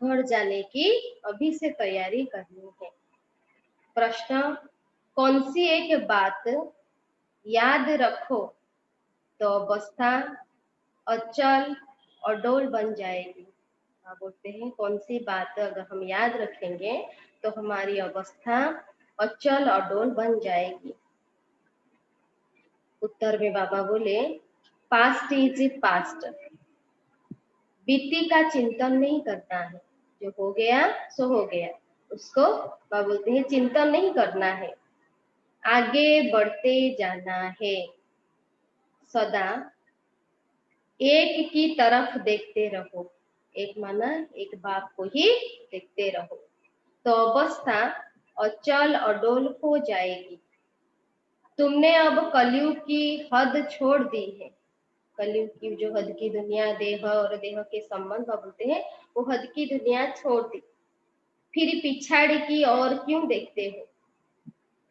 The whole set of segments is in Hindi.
घर जाने की अभी से तैयारी करनी है। प्रश्न, कौन सी एक बात याद रखो तो अवस्था अचल अडोल बन जाएगी। आप बोलते हैं कौन सी बात अगर हम याद रखेंगे तो हमारी अवस्था अचल अडोल बन जाएगी। उत्तर में बाबा बोले, पास्ट इज पास्ट। बीती का चिंतन नहीं करना है, जो हो गया सो हो गया, उसको बाबा बोलते हैं चिंतन नहीं करना है, आगे बढ़ते जाना है। सदा एक की तरफ देखते रहो, एक माना एक बाप को ही देखते रहो तो अवस्था अचल अडोल हो जाएगी। तुमने अब कलयुग की हद छोड़ दी है। कलयुग की जो हद की दुनिया, देह और देह के संबंध बोलते हैं, वो हद की दुनिया छोड़ दी, फिर पिछाड़ी की और क्यों देखते हो?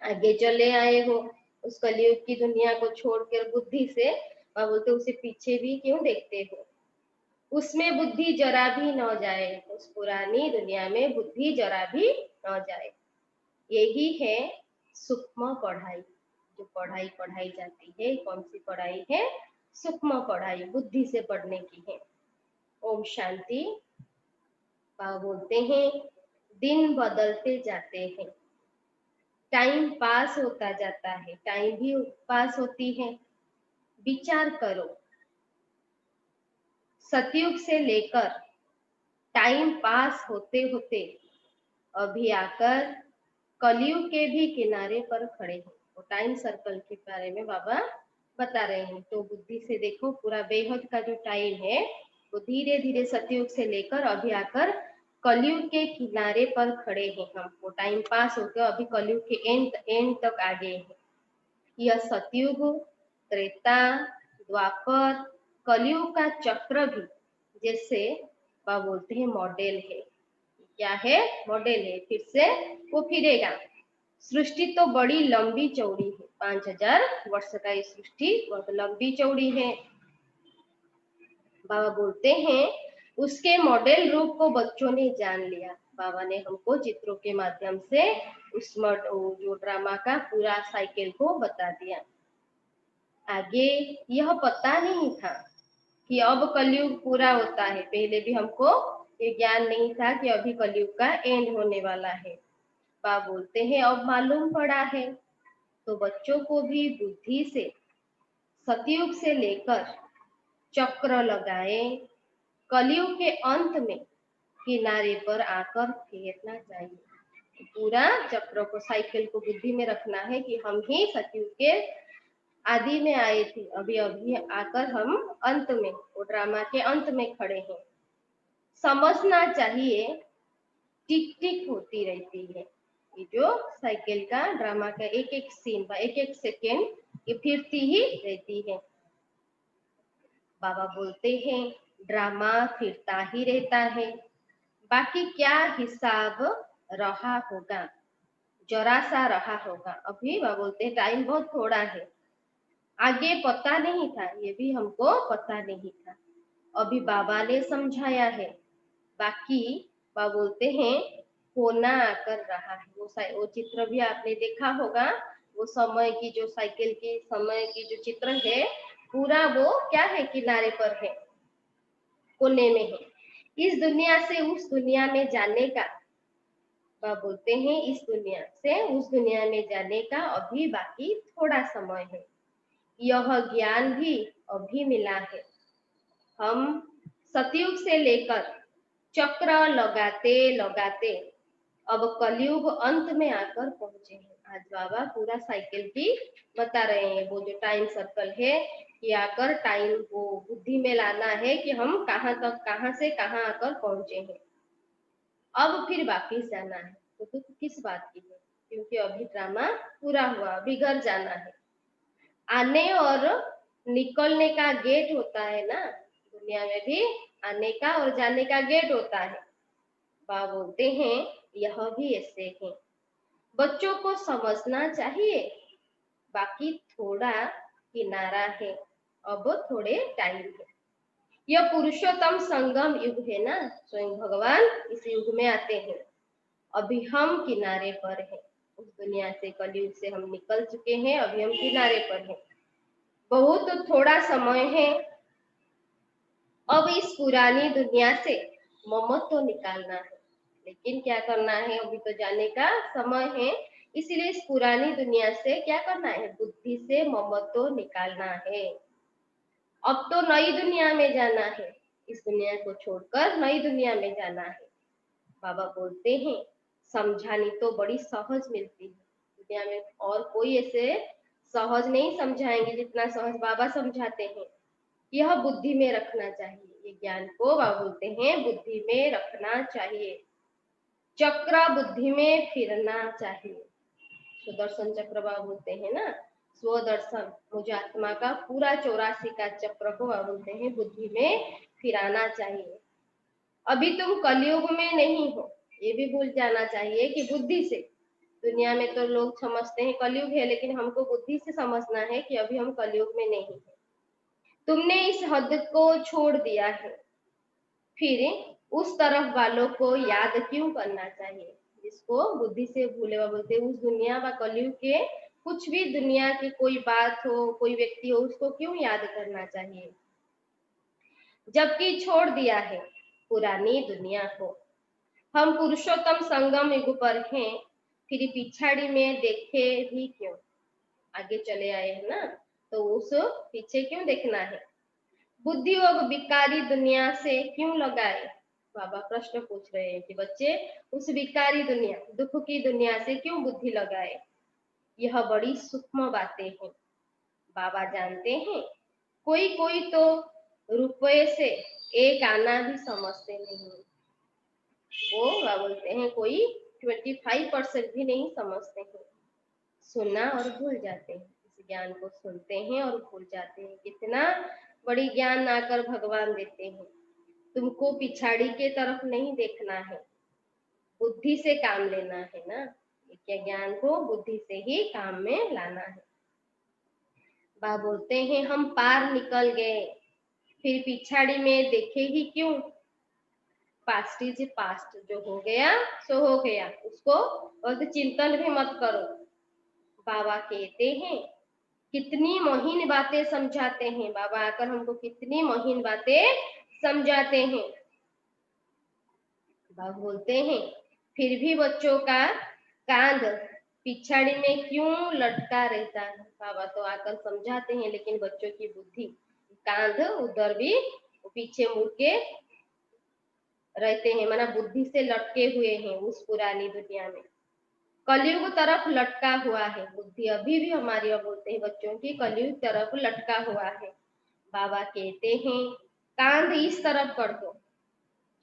आगे चले आए हो, उस कलयुग की दुनिया को छोड़कर बुद्धि से बोलते उसे पीछे भी क्यों देखते हो? उसमें बुद्धि जरा भी न जाए, उस पुरानी दुनिया में बुद्धि जरा भी न जाए। यही है सूक्ष्म पढ़ाई। जो पढ़ाई पढ़ाई जाती है, कौन सी पढ़ाई है? सूक्ष्म पढ़ाई, बुद्धि से पढ़ने की है। ओम शांति। बोलते हैं दिन बदलते जाते हैं, टाइम पास होता जाता है, टाइम भी पास होती है। विचार करो, सतयुग से लेकर टाइम पास होते होते अभी आकर कलयुग के भी किनारे पर खड़े हैं। वो टाइम सर्कल के बारे में बाबा बता रहे हैं। तो बुद्धि से देखो, पूरा बेहद का जो टाइम है वो धीरे धीरे सतयुग से लेकर अभी आकर कलयुग के किनारे पर खड़े हैं हम। वो टाइम पास होकर अभी कलयुग के एंड तक आ गए हैं। यह सतयुग, त्रेता, द्वापर, कलयुग का चक्र भी जैसे बोलते हैं मॉडल है। क्या है? मॉडल है, फिर से वो फिरेगा। सृष्टि तो बड़ी लंबी चौड़ी है, 5000 वर्ष का ये सृष्टि बहुत लंबी चौड़ी है। बाबा बोलते हैं उसके मॉडल रूप को बच्चों ने जान लिया। बाबा ने हमको चित्रों के माध्यम से उस जो ड्रामा का पूरा साइकिल को बता दिया। आगे यह पता नहीं था कि अब कलयुग पूरा होता है, पहले भी हमको ये ज्ञान नहीं था कि अभी कलयुग का एंड होने वाला है। बाबा बोलते हैं अब मालूम पड़ा है, तो बच्चों को भी बुद्धि से सतयुग से लेकर चक्र लगाए, कलयुग के अंत में किनारे पर आकर फेरना चाहिए। पूरा चक्र को, साइकिल को बुद्धि में रखना है कि हम ही सतयुग के आदि में आए थे, अभी अभी आकर हम अंत में, वो ड्रामा के अंत में खड़े हैं। समझना चाहिए टिक टिक होती रहती है। ये जो साइकिल का ड्रामा का एक एक सीन, एक एक सेकेंड ये फिरती ही रहती है। बाबा बोलते हैं ड्रामा फिरता ही रहता है, बाकी क्या हिसाब रहा होगा, जरा सा रहा होगा। अभी बाबा बोलते हैं टाइम बहुत थोड़ा है, आगे पता नहीं था, ये भी हमको पता नहीं था, अभी बाबा ने समझाया है। बाकी बाबा बोलते हैं होना आकर रहा है। वो चित्र भी आपने देखा होगा, वो समय की जो साइकिल की समय की जो चित्र है, पूरा वो क्या है, किनारे पर है, कोने में है। इस दुनिया से उस दुनिया में जाने का, बाबा बोलते हैं इस दुनिया से उस दुनिया में जाने का अभी बाकी थोड़ा समय है। यह ज्ञान भी अभी मिला है। हम सतयुग से लेकर चक्र लगाते लगाते अब कलयुग अंत में आकर पहुंचे हैं। आज बाबा पूरा साइकिल की बता रहे हैं, वो जो टाइम सर्कल है कि आकर टाइम वो बुद्धि में लाना है कि हम कहाँ तक, कहाँ से कहाँ आकर पहुंचे हैं। अब फिर वापिस जाना है, तो दुख किस बात की है, क्योंकि अभी ड्रामा पूरा हुआ, अभी घर जाना है। आने और निकलने का गेट होता है ना, दुनिया में भी आने का और जाने का गेट होता है। बाबा बोलते हैं यह भी ऐसे है, बच्चों को समझना चाहिए, बाकी थोड़ा किनारा है, अब थोड़े टाइम है। यह पुरुषोत्तम संगम युग है ना, स्वयं भगवान इस युग में आते हैं। अभी हम किनारे पर हैं, उस दुनिया से, कलयुग से हम निकल चुके हैं, अभी हम किनारे पर हैं। बहुत थोड़ा समय है, अब इस पुरानी दुनिया से ममत्व निकालना है। लेकिन क्या करना है, अभी तो जाने का समय है, इसलिए इस पुरानी दुनिया से क्या करना है, बुद्धि से ममत्व निकालना है। अब तो नई दुनिया में जाना है, इस दुनिया को छोड़कर नई दुनिया में जाना है। बाबा बोलते हैं समझानी तो बड़ी सहज मिलती है दुनिया में, और कोई ऐसे सहज नहीं समझाएंगे जितना सहज बाबा समझाते हैं। यह बुद्धि में रखना चाहिए, ये ज्ञान को बाबा बोलते हैं बुद्धि में रखना चाहिए। चक्र बुद्धि में फिरना चाहिए। सुदर्शन चक्र बाबा बोलते हैं ना, स्वदर्शन, मुझ आत्मा का पूरा 84 का चक्र को बाबा बोलते हैं बुद्धि में फिराना चाहिए। अभी तुम कलयुग में नहीं हो, ये भी भूल जाना चाहिए कि बुद्धि से, दुनिया में तो लोग समझते हैं कलयुग है, लेकिन हमको बुद्धि से समझना है कि अभी हम कलयुग में नहीं है। तुमने इस हद को छोड़ दिया है, फिर उस तरफ वालों को याद क्यों करना चाहिए, जिसको बुद्धि से भूले हुआ बोलते उस दुनिया व कलयुग के कुछ भी दुनिया की कोई बात हो, कोई व्यक्ति हो, उसको क्यों याद करना चाहिए, जबकि छोड़ दिया है पुरानी दुनिया को। हम पुरुषोत्तम संगम युग पर हैं, फिर पिछाड़ी में देखे भी क्यों, आगे चले आए हैं ना, तो उस पीछे क्यों देखना है। बुद्धि योग विकारी दुनिया से क्यों लगाए, बाबा प्रश्न पूछ रहे हैं कि बच्चे उस विकारी दुनिया, दुख की दुनिया से क्यों बुद्धि लगाए। यह बड़ी सूक्ष्म बातें हैं, बाबा जानते हैं। कोई कोई तो रुपये से एक आना भी समझते नहीं, वो क्या बोलते हैं, कोई 25% भी नहीं समझते हैं। सुनना और भूल जाते हैं, इस ज्ञान को सुनते हैं और भूल जाते हैं। कितना बड़ी ज्ञान आकर भगवान देते हैं। तुमको पिछाड़ी के तरफ नहीं देखना है, बुद्धि से काम लेना है ना, क्या ज्ञान को बुद्धि से ही काम में लाना है। बाबा बोलते हैं हम पार निकल गए, फिर पिछाड़ी में देखे ही क्यों। पास्ट इज पास्ट, जो हो गया सो हो गया, उसको और चिंतन भी मत करो। बाबा कहते हैं कितनी महीन बातें समझाते हैं, बाबा आकर हमको कितनी महीन बातें समझाते हैं। बाबा बोलते हैं फिर भी बच्चों का कांध पिछाड़ी में क्यों लटका रहता है। बाबा तो आकर समझाते हैं, लेकिन बच्चों की बुद्धि, कांध उधर भी पीछे मुड़ के रहते हैं, माना बुद्धि से लटके हुए हैं उस पुरानी दुनिया में। कलयुग तरफ लटका हुआ है, बुद्धि अभी भी हमारी, अब बोलते हैं बच्चों की कलयुग तरफ लटका हुआ है। बाबा कहते हैं कांध इस तरफ कर दो,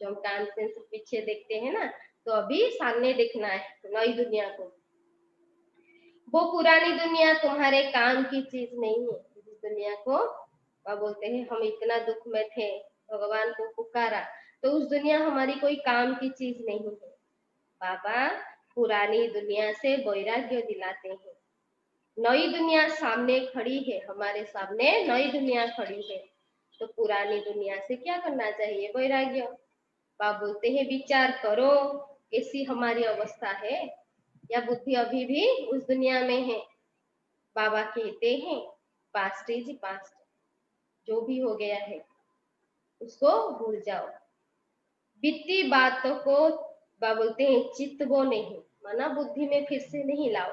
जो हम कान से पीछे देखते हैं ना, तो अभी सामने देखना है नई दुनिया को। वो पुरानी दुनिया तुम्हारे काम की चीज नहीं है। इस दुनिया को क्या बोलते हैं, हम इतना दुख में थे, भगवान को पुकारा, तो उस दुनिया हमारी कोई काम की चीज नहीं है। बाबा पुरानी दुनिया से वैराग्य दिलाते हैं। नई दुनिया सामने खड़ी है, हमारे सामने नई दुनिया खड़ी है, तो पुरानी दुनिया से क्या करना चाहिए, वैराग्य। बाबा बोलते हैं विचार करो, ऐसी हमारी अवस्था है या बुद्धि अभी भी उस दुनिया में है। बाबा कहते हैं पास्ट इज पास्ट, जो भी हो गया है उसको भूल जाओ। बीती बातों को बाबा बोलते हैं चित्त वो नहीं, माना बुद्धि में फिर से नहीं लाओ।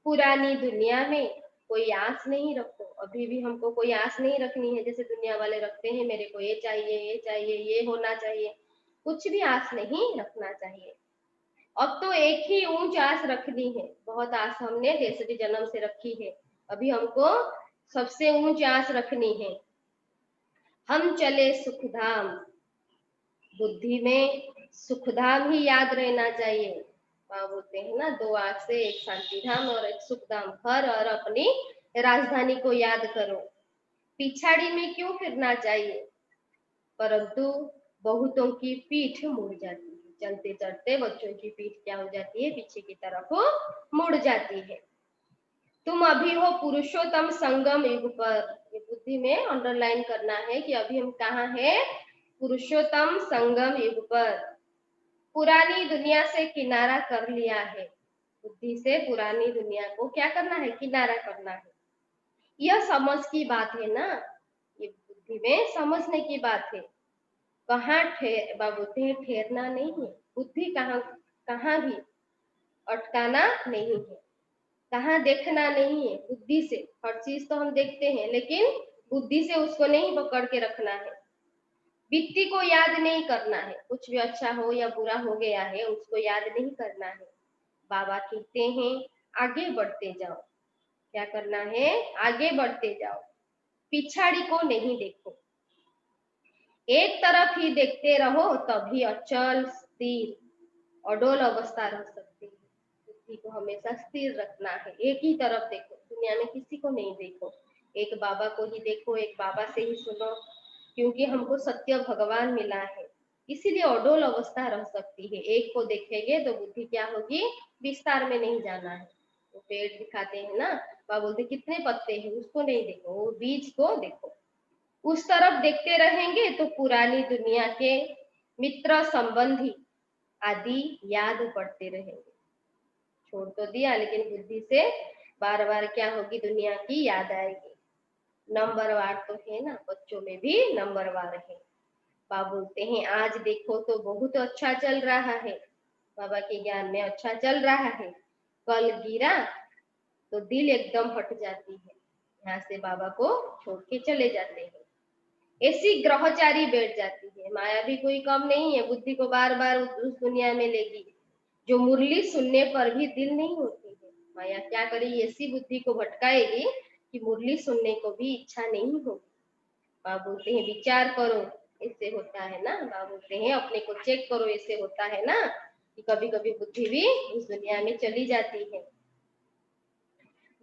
पुरानी दुनिया में कोई आस नहीं रखो, अभी भी हमको कोई आस नहीं रखनी है जैसे दुनिया वाले रखते हैं, मेरे को ये चाहिए, ये चाहिए, ये होना चाहिए। कुछ भी आस नहीं रखना चाहिए। अब तो एक ही ऊंच आस रखनी है, बहुत आस हमने जैसे जन्म से रखी है, अभी हमको सबसे ऊंच आस रखनी है। हम चले सुखधाम, बुद्धि में सुखधाम ही याद रहना चाहिए। वहां बोलते हैं ना, दो आंख से एक शांति धाम और एक सुखधाम, घर और अपनी राजधानी को याद करो। पिछाड़ी में क्यों फिरना चाहिए, परंतु बहुतों की पीठ मुड़ जाती है, चलते चलते बच्चों की पीठ क्या हो जाती है, पीछे की तरफ मुड़ जाती है। तुम अभी हो पुरुषोत्तम संगम युग पर। ये बुद्धि में अंडरलाइन करना है कि अभी हम कहाँ हैं, पुरुषोत्तम संगम युग पर। पुरानी दुनिया से किनारा कर लिया है। बुद्धि से पुरानी दुनिया को क्या करना है, किनारा करना है। यह समझ की बात है ना, ये बुद्धि में समझने की बात है। कहाँ बुद्धि में ठहरना नहीं है। बुद्धि कहाँ कहाँ भी अटकाना नहीं है, कहाँ देखना नहीं है। बुद्धि से हर चीज तो हम देखते हैं, लेकिन बुद्धि से उसको नहीं पकड़ के रखना है। बीती को याद नहीं करना है। कुछ भी अच्छा हो या बुरा हो गया है उसको याद नहीं करना है। बाबा कहते हैं आगे बढ़ते जाओ। क्या करना है, आगे बढ़ते जाओ, पिछाड़ी को नहीं देखो। एक तरफ ही देखते रहो तभी अचल स्थिर अडोल अवस्था रह सकती है। बुद्धि को हमेशा स्थिर रखना है। एक ही तरफ देखो, दुनिया में किसी को नहीं देखो, एक बाबा को ही देखो, एक बाबा से ही सुनो, क्योंकि हमको सत्य भगवान मिला है। इसीलिए अडोल अवस्था रह सकती है। एक को देखेंगे तो बुद्धि क्या होगी, विस्तार में नहीं जाना है। वो पेड़ दिखाते हैं ना, बाबा बोलते कितने पत्ते हैं, उसको नहीं देखो, वो बीज को देखो। उस तरफ देखते रहेंगे तो पुरानी दुनिया के मित्र संबंधी आदि याद पड़ते रहेंगे। छोड़ तो दिया, लेकिन बुद्धि से बार बार क्या होगी, दुनिया की याद आएगी। नंबरवार तो है ना, बच्चों में भी नंबरवार है। बाबा बोलते हैं आज देखो तो बहुत अच्छा चल रहा है, बाबा के ज्ञान में अच्छा चल रहा है। कल गिरा तो दिल एकदम हट जाती है, यहाँ से बाबा को छोड़ के चले जाते हैं। ऐसी ग्रहचारी बैठ जाती है। माया भी कोई कम नहीं है, बुद्धि को बार बार उस दुनिया में लेगी। जो मुरली सुनने पर भी दिल नहीं होती है। माया क्या करेगी, ऐसी बुद्धि को भटकाएगी कि मुरली सुनने को भी इच्छा नहीं होगी। बाबा बोलते हैं विचार करो, ऐसे होता है ना। बाबा बोलते हैं अपने को चेक करो, ऐसे होता है ना कि कभी कभी बुद्धि भी उस दुनिया में चली जाती है।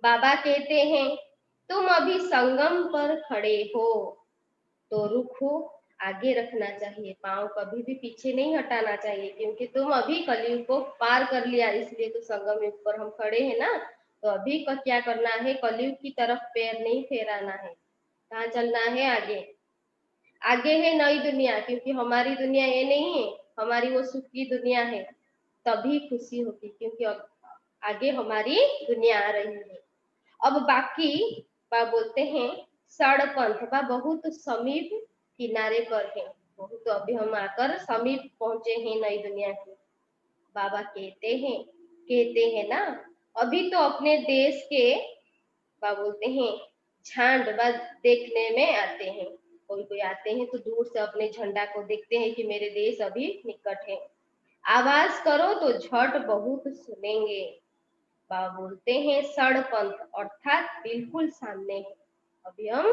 बाबा कहते हैं तुम अभी संगम पर खड़े हो तो रुख हो आगे रखना चाहिए, पांव कभी भी पीछे नहीं हटाना चाहिए, क्योंकि तुम अभी कलयुग को पार कर लिया, इसलिए तो संगम युग पर हम खड़े हैं ना। तो अभी का क्या करना है, कलयुग की तरफ पैर नहीं फेराना है। कहाँ चलना है, आगे। आगे है नई दुनिया, क्योंकि हमारी दुनिया ये नहीं है, हमारी वो सुख की दुनिया है। तभी खुशी होगी, क्योंकि अब आगे हमारी दुनिया आ रही है। अब बाकी बा बोलते हैं सड़पंथ बा बहुत समीप किनारे पर है। बहुत अभी हम आकर समीप पहुंचे हैं नई दुनिया के। बाबा कहते हैं ना, अभी तो अपने देश के बा बोलते हैं झांड बा देखने में आते हैं। कोई कोई आते हैं तो दूर से अपने झंडा को देखते हैं कि मेरे देश अभी निकट है। आवाज करो तो झट बहुत सुनेंगे। बाबा बोलते हैं सड़पंथ अर्थात बिल्कुल सामने है। अभी हम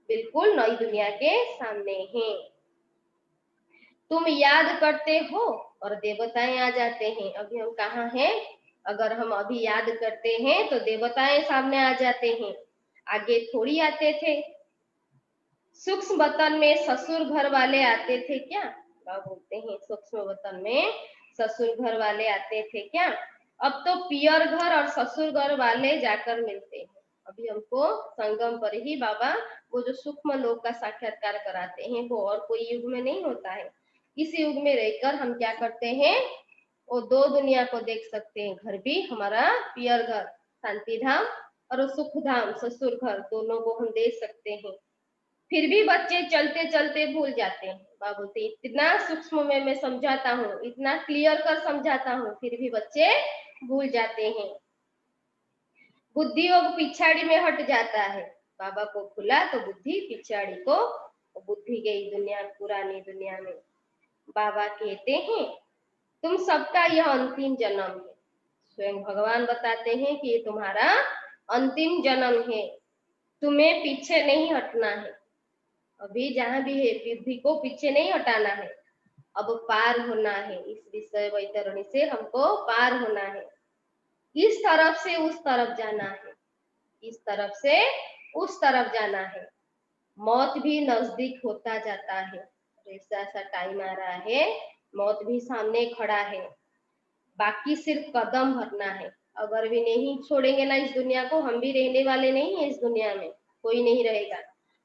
बिल्कुल नई दुनिया के सामने हैं। तुम याद करते हो और देवताएं आ जाते हैं। अभी हम कहाँ हैं, अगर हम अभी याद करते हैं तो देवताएं सामने आ जाते हैं, आगे थोड़ी आते थे। सूक्ष्म वतन में ससुर घर वाले आते थे क्या, बाबा बोलते हैं सूक्ष्म वतन में ससुर घर वाले आते थे क्या। अब तो पियर घर और ससुर घर वाले जाकर मिलते हैं। अभी हमको संगम पर ही बाबा वो जो सूक्ष्म लोक का साक्षात्कार कराते हैं, वो और कोई युग में नहीं होता है। इस युग में रहकर हम क्या करते हैं, वो दो दुनिया को देख सकते हैं। घर भी हमारा पियर घर शांति धाम और सुख धाम ससुर घर, दोनों को हम देख सकते हैं। फिर भी बच्चे चलते चलते भूल जाते हैं। बाबा बोलते इतना सूक्ष्म में मैं समझाता हूँ, इतना क्लियर कर समझाता हूँ, फिर भी बच्चे भूल जाते हैं। बुद्धि योग पिछाड़ी में हट जाता है। बाबा को भूला तो बुद्धि पिछाड़ी को, बुद्धि गई दुनिया पुरानी दुनिया में। बाबा कहते हैं तुम सबका यह अंतिम जन्म है। स्वयं भगवान बताते हैं कि ये तुम्हारा अंतिम जन्म है, तुम्हें पीछे नहीं हटना है। अभी जहां भी है बुद्धि को पीछे नहीं हटाना है, अब पार होना है। इस विषय वैतरणी से हमको पार होना है, इस तरफ से उस तरफ जाना है, इस तरफ से उस तरफ जाना है। मौत भी नजदीक होता जाता है। ऐसा ऐसा टाइम आ रहा है, मौत भी सामने खड़ा है, बाकी सिर्फ कदम भरना है। अगर भी नहीं छोड़ेंगे ना इस दुनिया को, हम भी रहने वाले नहीं है इस दुनिया में, कोई नहीं रहेगा।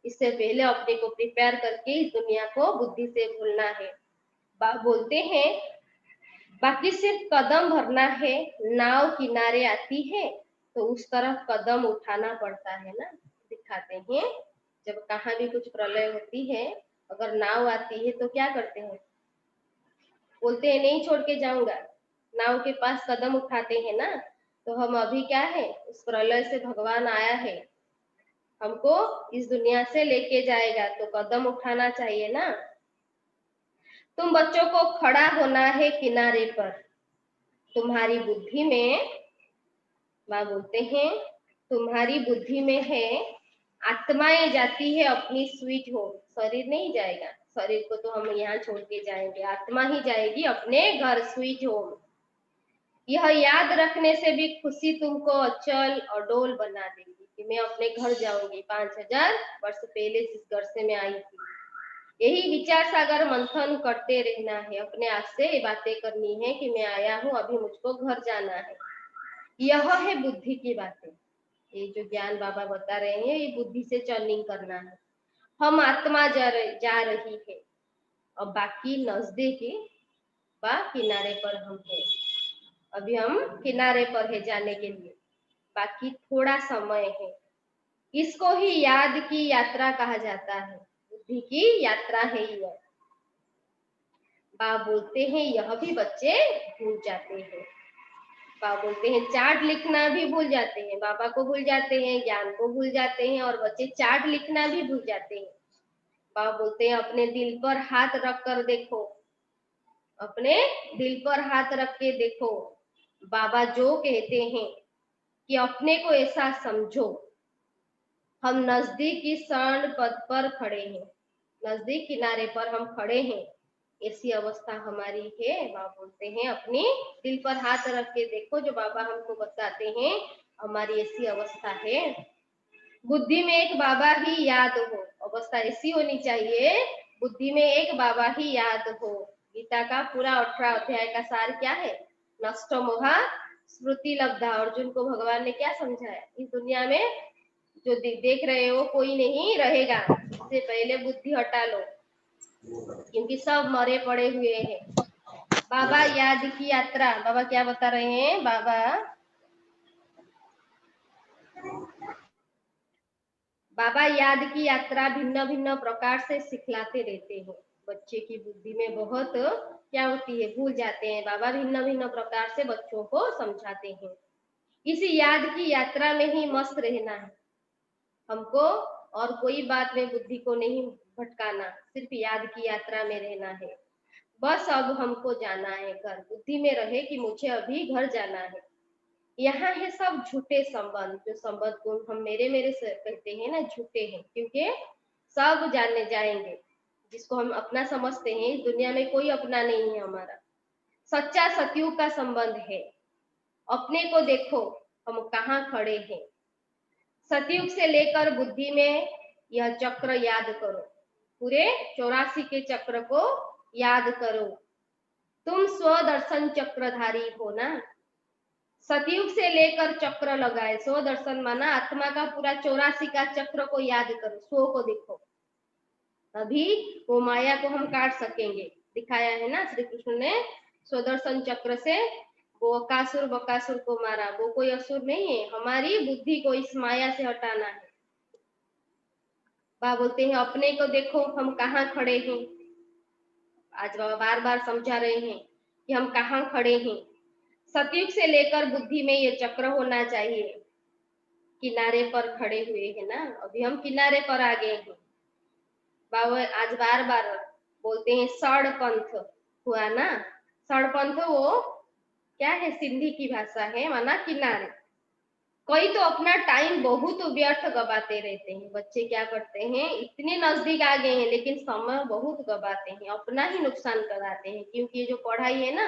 इससे पहले अपने को प्रिपेयर करके इस दुनिया को बुद्धि से भूलना है। बोलते हैं बाकी सिर्फ कदम भरना है, नाव किनारे आती है तो उस तरफ कदम उठाना पड़ता है ना। दिखाते हैं जब कहाँ भी कुछ प्रलय होती है, अगर नाव आती है तो क्या करते हैं, बोलते हैं नहीं छोड़ के जाऊंगा, नाव के पास कदम उठाते हैं ना। तो हम अभी क्या है, उस प्रलय से भगवान आया है, हमको इस दुनिया से लेके जाएगा, तो कदम उठाना चाहिए ना। तुम बच्चों को खड़ा होना है किनारे पर, तुम्हारी बुद्धि में, माँ बोलते हैं तुम्हारी बुद्धि में है, आत्माएं जाती है अपनी स्वीट होम, शरीर नहीं जाएगा, शरीर को तो हम यहाँ छोड़ के जाएंगे, आत्मा ही जाएगी अपने घर स्वीट होम। यह याद रखने से भी खुशी तुमको अचल अडोल बना देगी कि मैं अपने घर जाऊंगी, 5000 वर्ष पहले जिस घर से मैं आई थी। यही विचार सागर मंथन करते रहना है, अपने आप से ये बातें करनी है कि मैं आया हूँ, अभी मुझको घर जाना है। यह है बुद्धि की बातें, ये जो ज्ञान बाबा बता रहे हैं ये बुद्धि से चर्निंग करना है। हम आत्मा जा रही है, और बाकी नजदीकी किनारे पर हम है, अभी हम किनारे पर है जाने के लिए, बाकी थोड़ा समय है। इसको ही याद की यात्रा कहा जाता है, बुद्धि की यात्रा है यह। बोलते हैं यह भी बच्चे भूल जाते हैं, बोलते हैं चार्ट लिखना भी भूल जाते हैं, बाबा को भूल जाते हैं, ज्ञान को भूल जाते हैं, और बच्चे चार्ट लिखना भी भूल जाते हैं। बाबा बोलते हैं अपने दिल पर हाथ रख कर देखो, अपने दिल पर हाथ रख के देखो, बाबा जो कहते हैं कि अपने को ऐसा समझो, हम नजदीकी शरण पद पर खड़े हैं, नजदीक किनारे पर हम खड़े हैं, ऐसी अवस्था हमारी है। बाबा बोलते हैं अपनी दिल पर हाथ रख के देखो, जो बाबा हमको बताते हैं हमारी ऐसी अवस्था है। बुद्धि में एक बाबा ही याद हो, अवस्था ऐसी होनी चाहिए, बुद्धि में एक बाबा ही याद हो। गीता का पूरा 18 अध्याय का सार क्या है, नष्ट मोहा स्मृति लब्धा। अर्जुन को भगवान ने क्या समझाया, इस दुनिया में जो देख रहे हो कोई नहीं रहेगा, इससे पहले बुद्धि हटा लो, क्योंकि सब मरे पड़े हुए हैं। बाबा याद की यात्रा, बाबा क्या बता रहे हैं, बाबा याद की यात्रा भिन्न भिन्न प्रकार से सिखलाते रहते हैं। बच्चे की बुद्धि में बहुत क्या होती है, भूल जाते हैं, बाबा भिन्न भिन्न प्रकार से बच्चों को समझाते हैं। इसी याद की यात्रा में ही मस्त रहना है हमको, और कोई बात में बुद्धि को नहीं भटकाना, सिर्फ याद की यात्रा में रहना है। बस अब हमको जाना है घर, बुद्धि में रहे कि मुझे अभी घर जाना है। यहाँ है सब झूठे संबंध, जो संबंध को हम मेरे मेरे से कहते हैं ना, झूठे हैं, क्योंकि सब जानने जाएंगे। जिसको हम अपना समझते हैं इस दुनिया में कोई अपना नहीं है हमारा, सच्चा सतयुग का संबंध है। अपने को देखो हम कहाँ खड़े हैं, सतयुग से लेकर बुद्धि में यह चक्र याद करो, पूरे 84 के चक्र को याद करो। तुम स्वदर्शन चक्रधारी हो ना, सतयुग से लेकर चक्र लगाए, स्व दर्शन माना आत्मा का पूरा 84 का चक्र को याद करो, स्व को देखो, तभी वो माया को हम काट सकेंगे। दिखाया है ना श्री कृष्ण ने स्वदर्शन चक्र से वो अकासुर बकासुर को मारा, वो कोई असुर नहीं है, हमारी बुद्धि को इस माया से हटाना है। बाबा बोलते हैं अपने को देखो हम कहाँ खड़े हैं, आज बाबा बार बार समझा रहे हैं कि हम कहाँ खड़े हैं। सतयुग से लेकर बुद्धि में ये चक्र होना चाहिए, किनारे पर खड़े हुए हैं ना, अभी हम किनारे पर आ गए हैं। बाबा आज बार बार बोलते हैं सड़पंथ हुआ ना, सड़पंथ वो क्या है, सिंधी की भाषा है, माना किनारे। कई तो अपना टाइम बहुत व्यर्थ गवाते रहते हैं, बच्चे क्या करते हैं, इतने नजदीक आ गए हैं लेकिन समय बहुत गवाते हैं, अपना ही नुकसान कराते हैं। क्योंकि ये जो पढ़ाई है ना,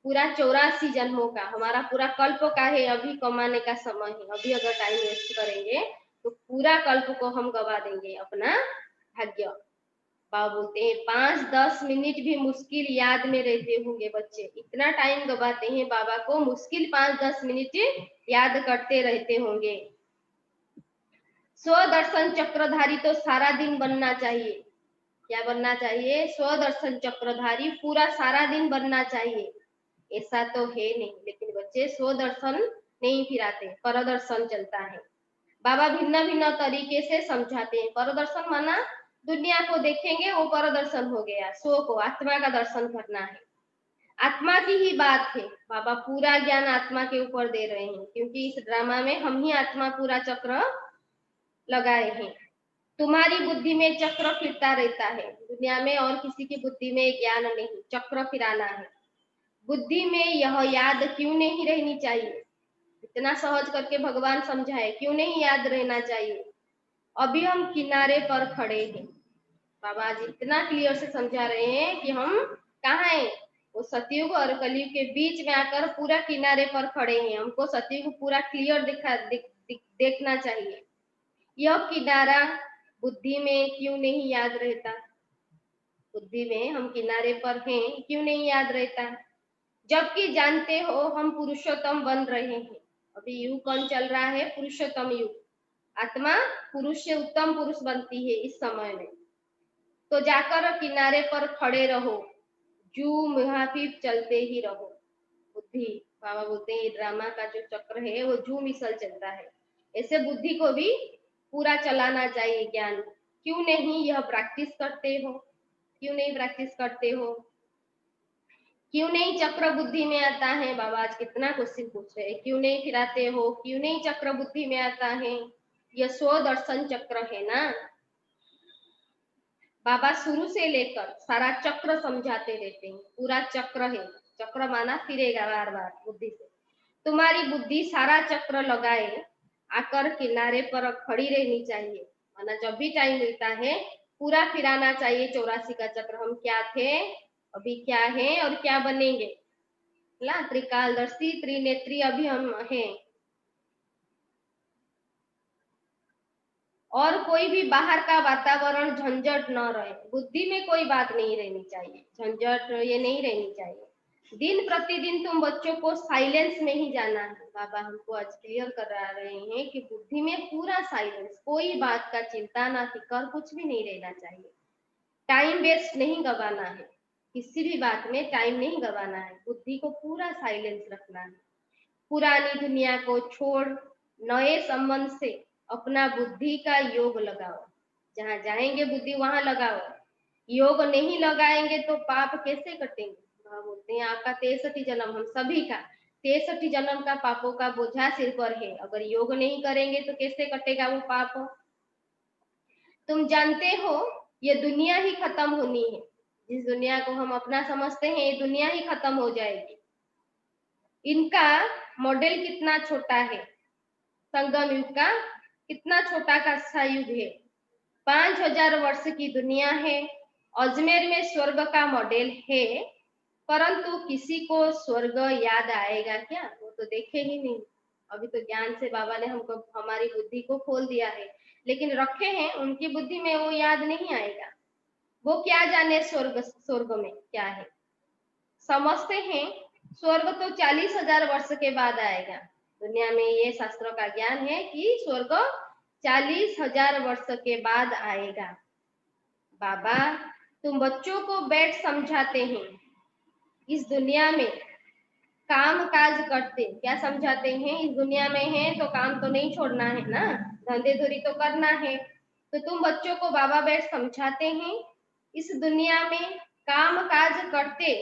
पूरा 84 जन्मों का, हमारा पूरा कल्प का है, अभी कमाने का समय है, अभी अगर टाइम वेस्ट करेंगे तो पूरा कल्प को हम गवा देंगे, अपना भाग्य। बाबा बोलते हैं 5-10 मिनट भी मुश्किल याद में रहते होंगे बच्चे, इतना टाइम गवाते हैं बाबा को, मुश्किल 5-10 मिनट याद करते रहते होंगे। स्वदर्शन चक्रधारी तो सारा दिन बनना चाहिए। क्या बनना चाहिए? स्वदर्शन चक्रधारी पूरा सारा दिन बनना चाहिए। ऐसा तो है नहीं, लेकिन बच्चे स्वदर्शन नहीं फिराते, परदर्शन चलता है। बाबा भिन्न भिन्न तरीके से समझाते हैं। परदर्शन माना दुनिया को देखेंगे, वो परदर्शन हो गया। स्व को, आत्मा का दर्शन करना है, आत्मा की ही बात है। बाबा पूरा ज्ञान आत्मा के ऊपर दे रहे हैं, क्योंकि इस ड्रामा में हम ही आत्मा पूरा चक्र लगाए हैं। तुम्हारी बुद्धि में चक्र फिरता रहता है दुनिया में, और किसी की बुद्धि में ज्ञान नहीं, चक्र फिराना है। बुद्धि में यह याद क्यों नहीं रहनी चाहिए? इतना सहज करके भगवान समझाए, क्यों नहीं याद रहना चाहिए? अभी हम किनारे पर खड़े हैं। बाबा आज इतना क्लियर से समझा रहे हैं कि हम कहाँ हैं, वो सतयुग और कलयुग के बीच में आकर पूरा किनारे पर खड़े हैं। हमको सतयुग पूरा क्लियर देखना चाहिए। यह किनारा बुद्धि में क्यों नहीं याद रहता? बुद्धि में हम किनारे पर हैं, क्यों नहीं याद रहता? जबकि जानते हो हम पुरुषोत्तम बन रहे हैं। अभी युग कौन चल रहा है? पुरुषोत्तम युग। आत्मा पुरुष से उत्तम पुरुष बनती है इस समय में। तो जाकर किनारे पर खड़े रहो, जू मुहाफिफ चलते ही रहो। बुद्धि, बाबा बोलते हैं ड्रामा का जो चक्र है वो जू मिसल चलता है। ऐसे बुद्धि को भी पूरा चलाना चाहिए ज्ञान। क्यों नहीं यह प्रैक्टिस करते हो? क्यों नहीं प्रैक्टिस करते हो? क्यों नहीं चक्र बुद्धि में आता है? बाबा आज कितना क्वेश्चन पूछ रहे हैं, क्यों नहीं फिराते हो, क्यों नहीं चक्र बुद्धि में आता है? यह स्व दर्शन चक्र है ना। बाबा शुरू से लेकर सारा चक्र समझाते रहते हैं, पूरा चक्र है। चक्र माना फिरेगा बार बार बुद्धि से। तुम्हारी बुद्धि सारा चक्र लगाए आकर किनारे पर खड़ी रहनी चाहिए, माना जब भी टाइम मिलता है पूरा फिराना चाहिए 84 का चक्र। हम क्या थे, अभी क्या है और क्या बनेंगे। ला त्रिकालदर्शी त्रिनेत्री अभी हम हैं, और कोई भी बाहर का वातावरण झंझट न रहे। बुद्धि में कोई बात नहीं रहनी चाहिए, झंझट ये नहीं रहनी चाहिए। दिन प्रतिदिन तुम बच्चों को साइलेंस में ही जाना है। बाबा हमको आज क्लियर करा रहे हैं कि बुद्धि में पूरा साइलेंस, कोई बात का चिंता ना फिकर, कुछ भी नहीं रहना चाहिए। टाइम वेस्ट नहीं गवाना है, किसी भी बात में टाइम नहीं गवाना है। बुद्धि को पूरा साइलेंस रखना है। पुरानी दुनिया को छोड़ नए संबंध से अपना बुद्धि का योग लगाओ। जहां जाएंगे बुद्धि वहां लगाओ। योग नहीं लगाएंगे तो पाप कैसे कटेंगे? वहां बोलते हैं आपका 63 जन्म, हम सभी का 63 जन्म का पापों का बोझा सिर पर है। अगर योग नहीं करेंगे तो कैसे कटेगा वो पाप? तुम जानते हो ये दुनिया ही खत्म होनी है। जिस दुनिया को हम अपना समझते हैं ये दुनिया ही खत्म हो जाएगी। इनका मॉडल कितना छोटा है, संगम युग का कितना छोटा का सा युग है। 5000 वर्ष की दुनिया है। अजमेर में स्वर्ग का मॉडल है, परंतु किसी को स्वर्ग याद आएगा क्या? वो तो देखे ही नहीं। अभी तो ज्ञान से बाबा ने हमको हमारी बुद्धि को खोल दिया है, लेकिन रखे हैं उनकी बुद्धि में, वो याद नहीं आएगा। वो क्या जाने स्वर्ग, स्वर्ग में क्या है। समझते हैं स्वर्ग तो 40,000 वर्ष के बाद आएगा। दुनिया में ये शास्त्रों का ज्ञान है कि स्वर्ग 40,000 वर्ष के बाद आएगा। बाबा तुम बच्चों को बैठ समझाते हैं, इस दुनिया में काम काज करते, क्या समझाते हैं? इस दुनिया में है तो काम तो नहीं छोड़ना है ना, धंधे धुरी तो करना है। तो तुम बच्चों को बाबा बैठ समझाते हैं इस दुनिया में काम काज करते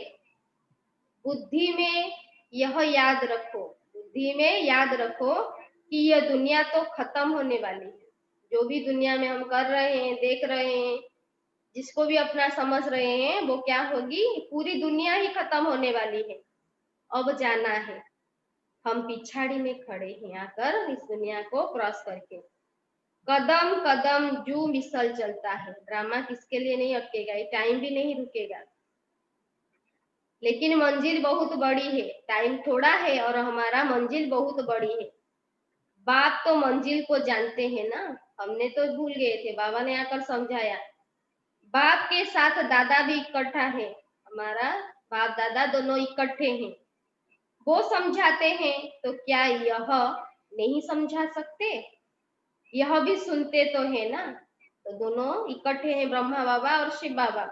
बुद्धि में यह याद रखो, बुद्धि में याद रखो कि यह दुनिया तो खत्म होने वाली है। जो भी दुनिया में हम कर रहे हैं, देख रहे हैं, जिसको भी अपना समझ रहे हैं, वो क्या होगी, पूरी दुनिया ही खत्म होने वाली है। अब जाना है, हम पिछाड़ी में खड़े हैं आकर इस दुनिया को क्रॉस करके। कदम कदम जू मिसल चलता है। ड्रामा किसके लिए नहीं अटकेगा, ये टाइम भी नहीं रुकेगा। लेकिन मंजिल बहुत बड़ी है, टाइम थोड़ा है और हमारा मंजिल बहुत बड़ी है। बाप तो मंजिल को जानते हैं ना, हमने तो भूल गए थे, बाबा ने आकर समझाया। बाप के साथ दादा भी इकट्ठा है, हमारा बाप दादा दोनों इकट्ठे हैं। वो समझाते हैं तो क्या यह नहीं समझा सकते? यह भी सुनते तो है ना। तो दोनों इकट्ठे हैं, ब्रह्मा बाबा और शिव बाबा।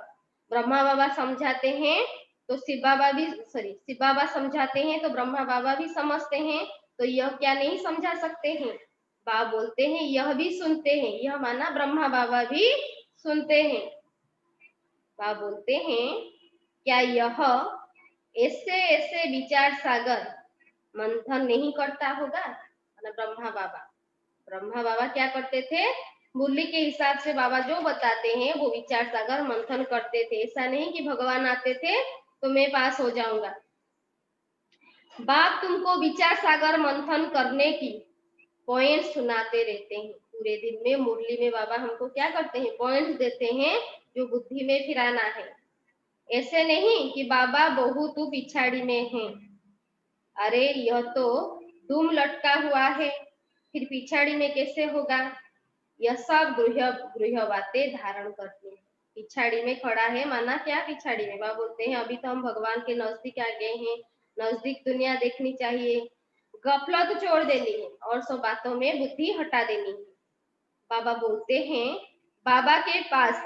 ब्रह्मा बाबा समझाते हैं तो शिव बाबा भी, सॉरी, शिव बाबा समझाते हैं तो ब्रह्मा बाबा भी समझते हैं। तो यह क्या नहीं समझा सकते हैं? बाबा बोलते हैं यह भी सुनते हैं, यह माना ब्रह्मा बाबा भी सुनते हैं। बाबा बोलते हैं क्या यह ऐसे ऐसे विचार सागर मंथन नहीं करता होगा? ब्रह्मा बाबा क्या करते थे? मुरली के हिसाब से बाबा जो बताते हैं वो विचार सागर मंथन करते थे। ऐसा नहीं कि भगवान आते थे तो मैं पास हो जाऊंगा। बाप तुमको विचार सागर मंथन करने की पॉइंट सुनाते रहते हैं पूरे दिन में। मुरली में बाबा हमको क्या करते हैं? पॉइंट देते हैं जो बुद्धि में फिराना है। ऐसे नहीं कि बाबा बहुत पिछाड़ी में है, अरे यह तो धूम लटका हुआ है, फिर पिछाड़ी में कैसे होगा? यह सब गृह गृह बातें धारण करती है। पिछाड़ी में खड़ा है माना क्या? पिछाड़ी में। बाबा बोलते हैं अभी तो हम भगवान के नजदीक आ गए हैं, नजदीक दुनिया देखनी चाहिए, गफलत छोड़ देनी है और सब बातों में बुद्धि हटा देनी है। बाबा बोलते हैं बाबा के पास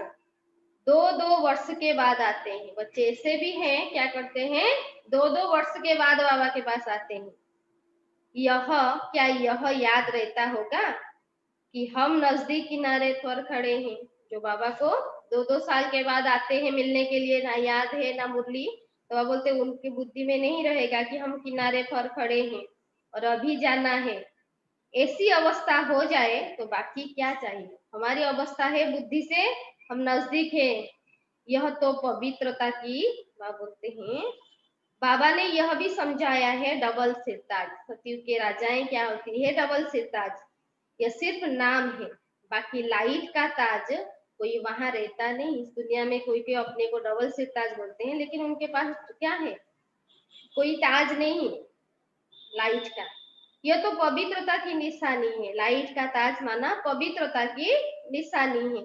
2-2 वर्ष के बाद आते हैं बच्चे। ऐसे भी हैं क्या करते हैं? 2-2 वर्ष के बाद बाबा के पास आते हैं। यह क्या यह याद रहता होगा कि हम नजदीक किनारे पर खड़े हैं? जो बाबा को 2-2 साल के बाद आते हैं मिलने के लिए, ना याद है ना मुरली, तो बाबा बोलते उनकी बुद्धि में नहीं रहेगा कि हम किनारे पर खड़े हैं और अभी जाना है। ऐसी अवस्था हो जाए तो बाकी क्या चाहिए? हमारी अवस्था है बुद्धि से हम नजदीक है, यह तो पवित्रता की बाबा बोलते हैं। बाबा ने यह भी समझाया है डबल सिरताज, सतयुग के राजाएं क्या होती है? डबल सिरताज। यह सिर्फ नाम है, बाकी लाइट का ताज कोई वहां रहता नहीं। इस दुनिया में कोई भी अपने को डबल सिरताज बोलते हैं लेकिन उनके पास क्या है? कोई ताज नहीं लाइट का। यह तो पवित्रता की निशानी है। लाइट का ताज माना पवित्रता की निशानी है।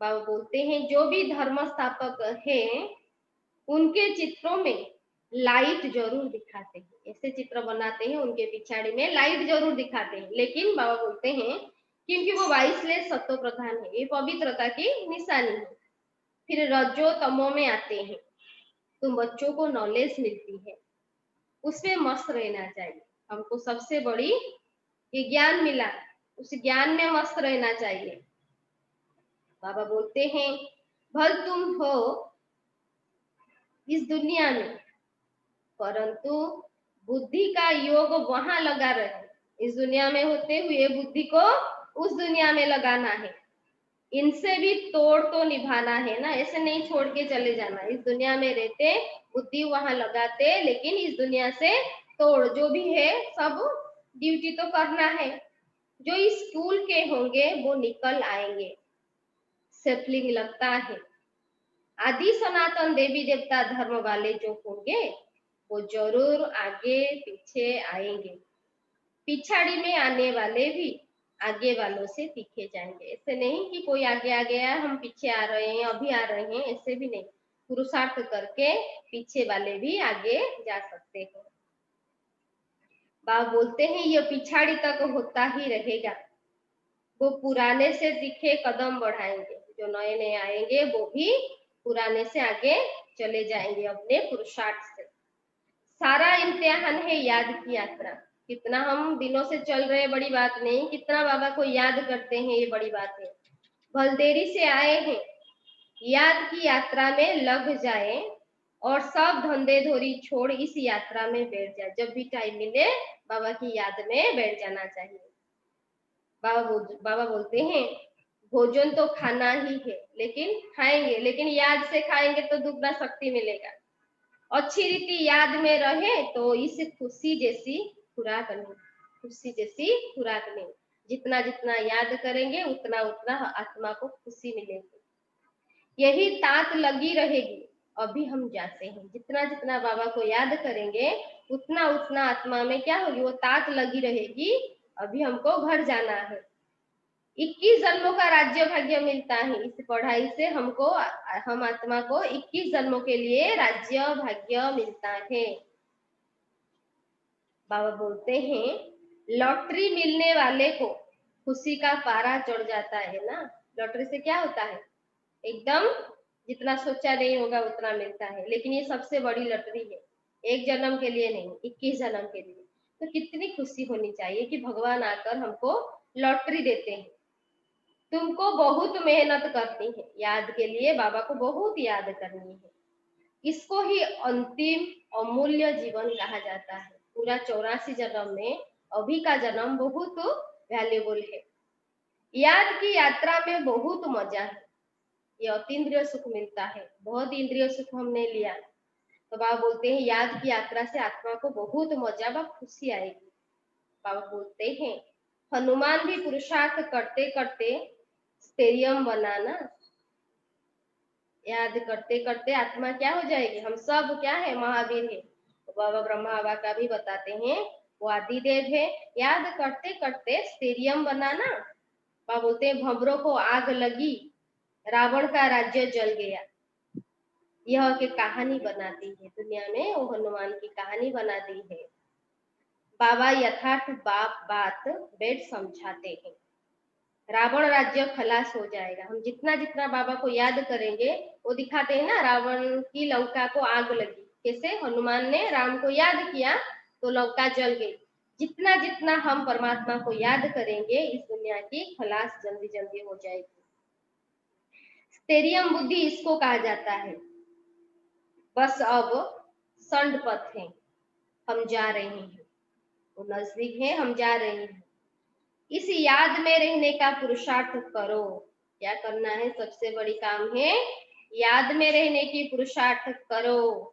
बाबा बोलते हैं जो भी धर्म स्थापक है उनके चित्रों में लाइट जरूर दिखाते हैं। ऐसे चित्र बनाते हैं उनके पिछाड़ी में लाइट जरूर दिखाते हैं, लेकिन बाबा बोलते हैं क्योंकि वो 22 सत्व प्रधान है, ये पवित्रता की निशानी है। फिर रजो तमो में आते हैं तो बच्चों को नॉलेज मिलती है, उसमें मस्त रहना चाहिए। हमको सबसे बड़ी ये ज्ञान मिला, उस ज्ञान में मस्त रहना चाहिए। बाबा बोलते हैं भल तुम हो इस दुनिया में, परंतु बुद्धि का योग वहां लगा रहे। इस दुनिया में होते हुए बुद्धि को उस दुनिया में लगाना है। इनसे भी तोड़ तो निभाना है ना, ऐसे नहीं छोड़ के चले जाना। इस दुनिया में रहते बुद्धि वहां लगाते, लेकिन इस दुनिया से तोड़, जो भी है सब ड्यूटी तो करना है। जो इस स्कूल के होंगे वो निकल आएंगे। सेपलिंग लगता है। आदि सनातन देवी देवता धर्म वाले जो होंगे वो जरूर आगे पीछे आएंगे। पिछाड़ी में आने वाले भी आगे वालों से दिखे जाएंगे। ऐसे नहीं कि कोई आगे आ गया हम पीछे आ रहे हैं, अभी आ रहे हैं, ऐसे भी नहीं। पुरुषार्थ करके पीछे वाले भी आगे जा सकते हैं। बाबा बोलते हैं ये पिछाड़ी तक होता ही रहेगा। वो पुराने से दिखे कदम बढ़ाएंगे, जो नए नए आएंगे वो भी पुराने से आगे चले जाएंगे अपने पुरुषार्थ से। सारा इम्तिहान है याद की यात्रा। कितना हम दिनों से चल रहे बड़ी बात नहीं, कितना बाबा को याद करते हैं ये बड़ी बात है। भल देरी से आए हैं, याद की यात्रा में लग जाए और सब धंधे धोरी छोड़ इस यात्रा में बैठ जाए। जब भी टाइम मिले बाबा की याद में बैठ जाना चाहिए। बाबा बोलते हैं भोजन तो खाना ही है, लेकिन खाएंगे, लेकिन याद से खाएंगे तो दुगना शक्ति मिलेगा। अच्छी रीति याद में रहे तो इस खुशी जैसी खुराक नहीं, खुशी जैसी खुराक नहीं। जितना जितना याद करेंगे उतना उतना आत्मा को खुशी मिलेगी। यही तात लगी रहेगी। अभी हम जाते हैं, जितना जितना बाबा को याद करेंगे उतना उतना आत्मा में क्या होगी? वो तात लगी रहेगी। अभी हमको घर जाना है। 21 जन्मों का राज्य भाग्य मिलता है। इस पढ़ाई से हमको, हम आत्मा को 21 जन्मों के लिए राज्य भाग्य मिलता है। बाबा बोलते हैं लॉटरी मिलने वाले को खुशी का पारा चढ़ जाता है ना। लॉटरी से क्या होता है, एकदम जितना सोचा नहीं होगा उतना मिलता है, लेकिन ये सबसे बड़ी लॉटरी है, एक जन्म के लिए नहीं, 21 जन्म के लिए। तो कितनी खुशी होनी चाहिए कि भगवान आकर हमको लॉटरी देते हैं। तुमको बहुत मेहनत करनी है, याद के लिए बाबा को बहुत याद करनी है। इसको ही अंतिम अमूल्य जीवन कहा जाता है। पूरा 84 जन्म में अभी का जन्म बहुत वैल्यूबल है। याद की यात्रा में बहुत मजा है, ये अतीन्द्रिय सुख मिलता है। बहुत इंद्रिय सुख हमने लिया, तो बाबा बोलते हैं याद की यात्रा से आत्मा को बहुत मजा व खुशी आएगी। बाबा बोलते हैं हनुमान भी पुरुषार्थ करते करते स्टेडियम बनाना, याद करते करते आत्मा क्या हो जाएगी, हम सब क्या है, महावीर है। तो बाबा ब्रह्मा बाबा का भी बताते हैं वो आदिदेव है। याद करते करते स्टेडियम बनाना। बाबा बोलते हैं भंवरों को आग लगी, रावण का राज्य जल गया। यह की कहानी बना दी है दुनिया में, वो हनुमान की कहानी बना दी है। बाबा यथार्थ बात बैठ समझाते हैं। रावण राज्य खलास हो जाएगा। हम जितना जितना बाबा को याद करेंगे, वो दिखाते हैं ना, रावण की लंका को आग लगी, कैसे हनुमान ने राम को याद किया तो लंका जल गई। जितना जितना हम परमात्मा को याद करेंगे, इस दुनिया की खलास जल्दी जल्दी हो जाएगी। स्टेरियम बुद्धि इसको कहा जाता है। बस अब संड पथ है, हम जा रहे हैं, वो नजदीक है, हम जा रहे हैं। इस याद में रहने का पुरुषार्थ करो। क्या करना है, सबसे बड़ी काम है याद में रहने की पुरुषार्थ करो,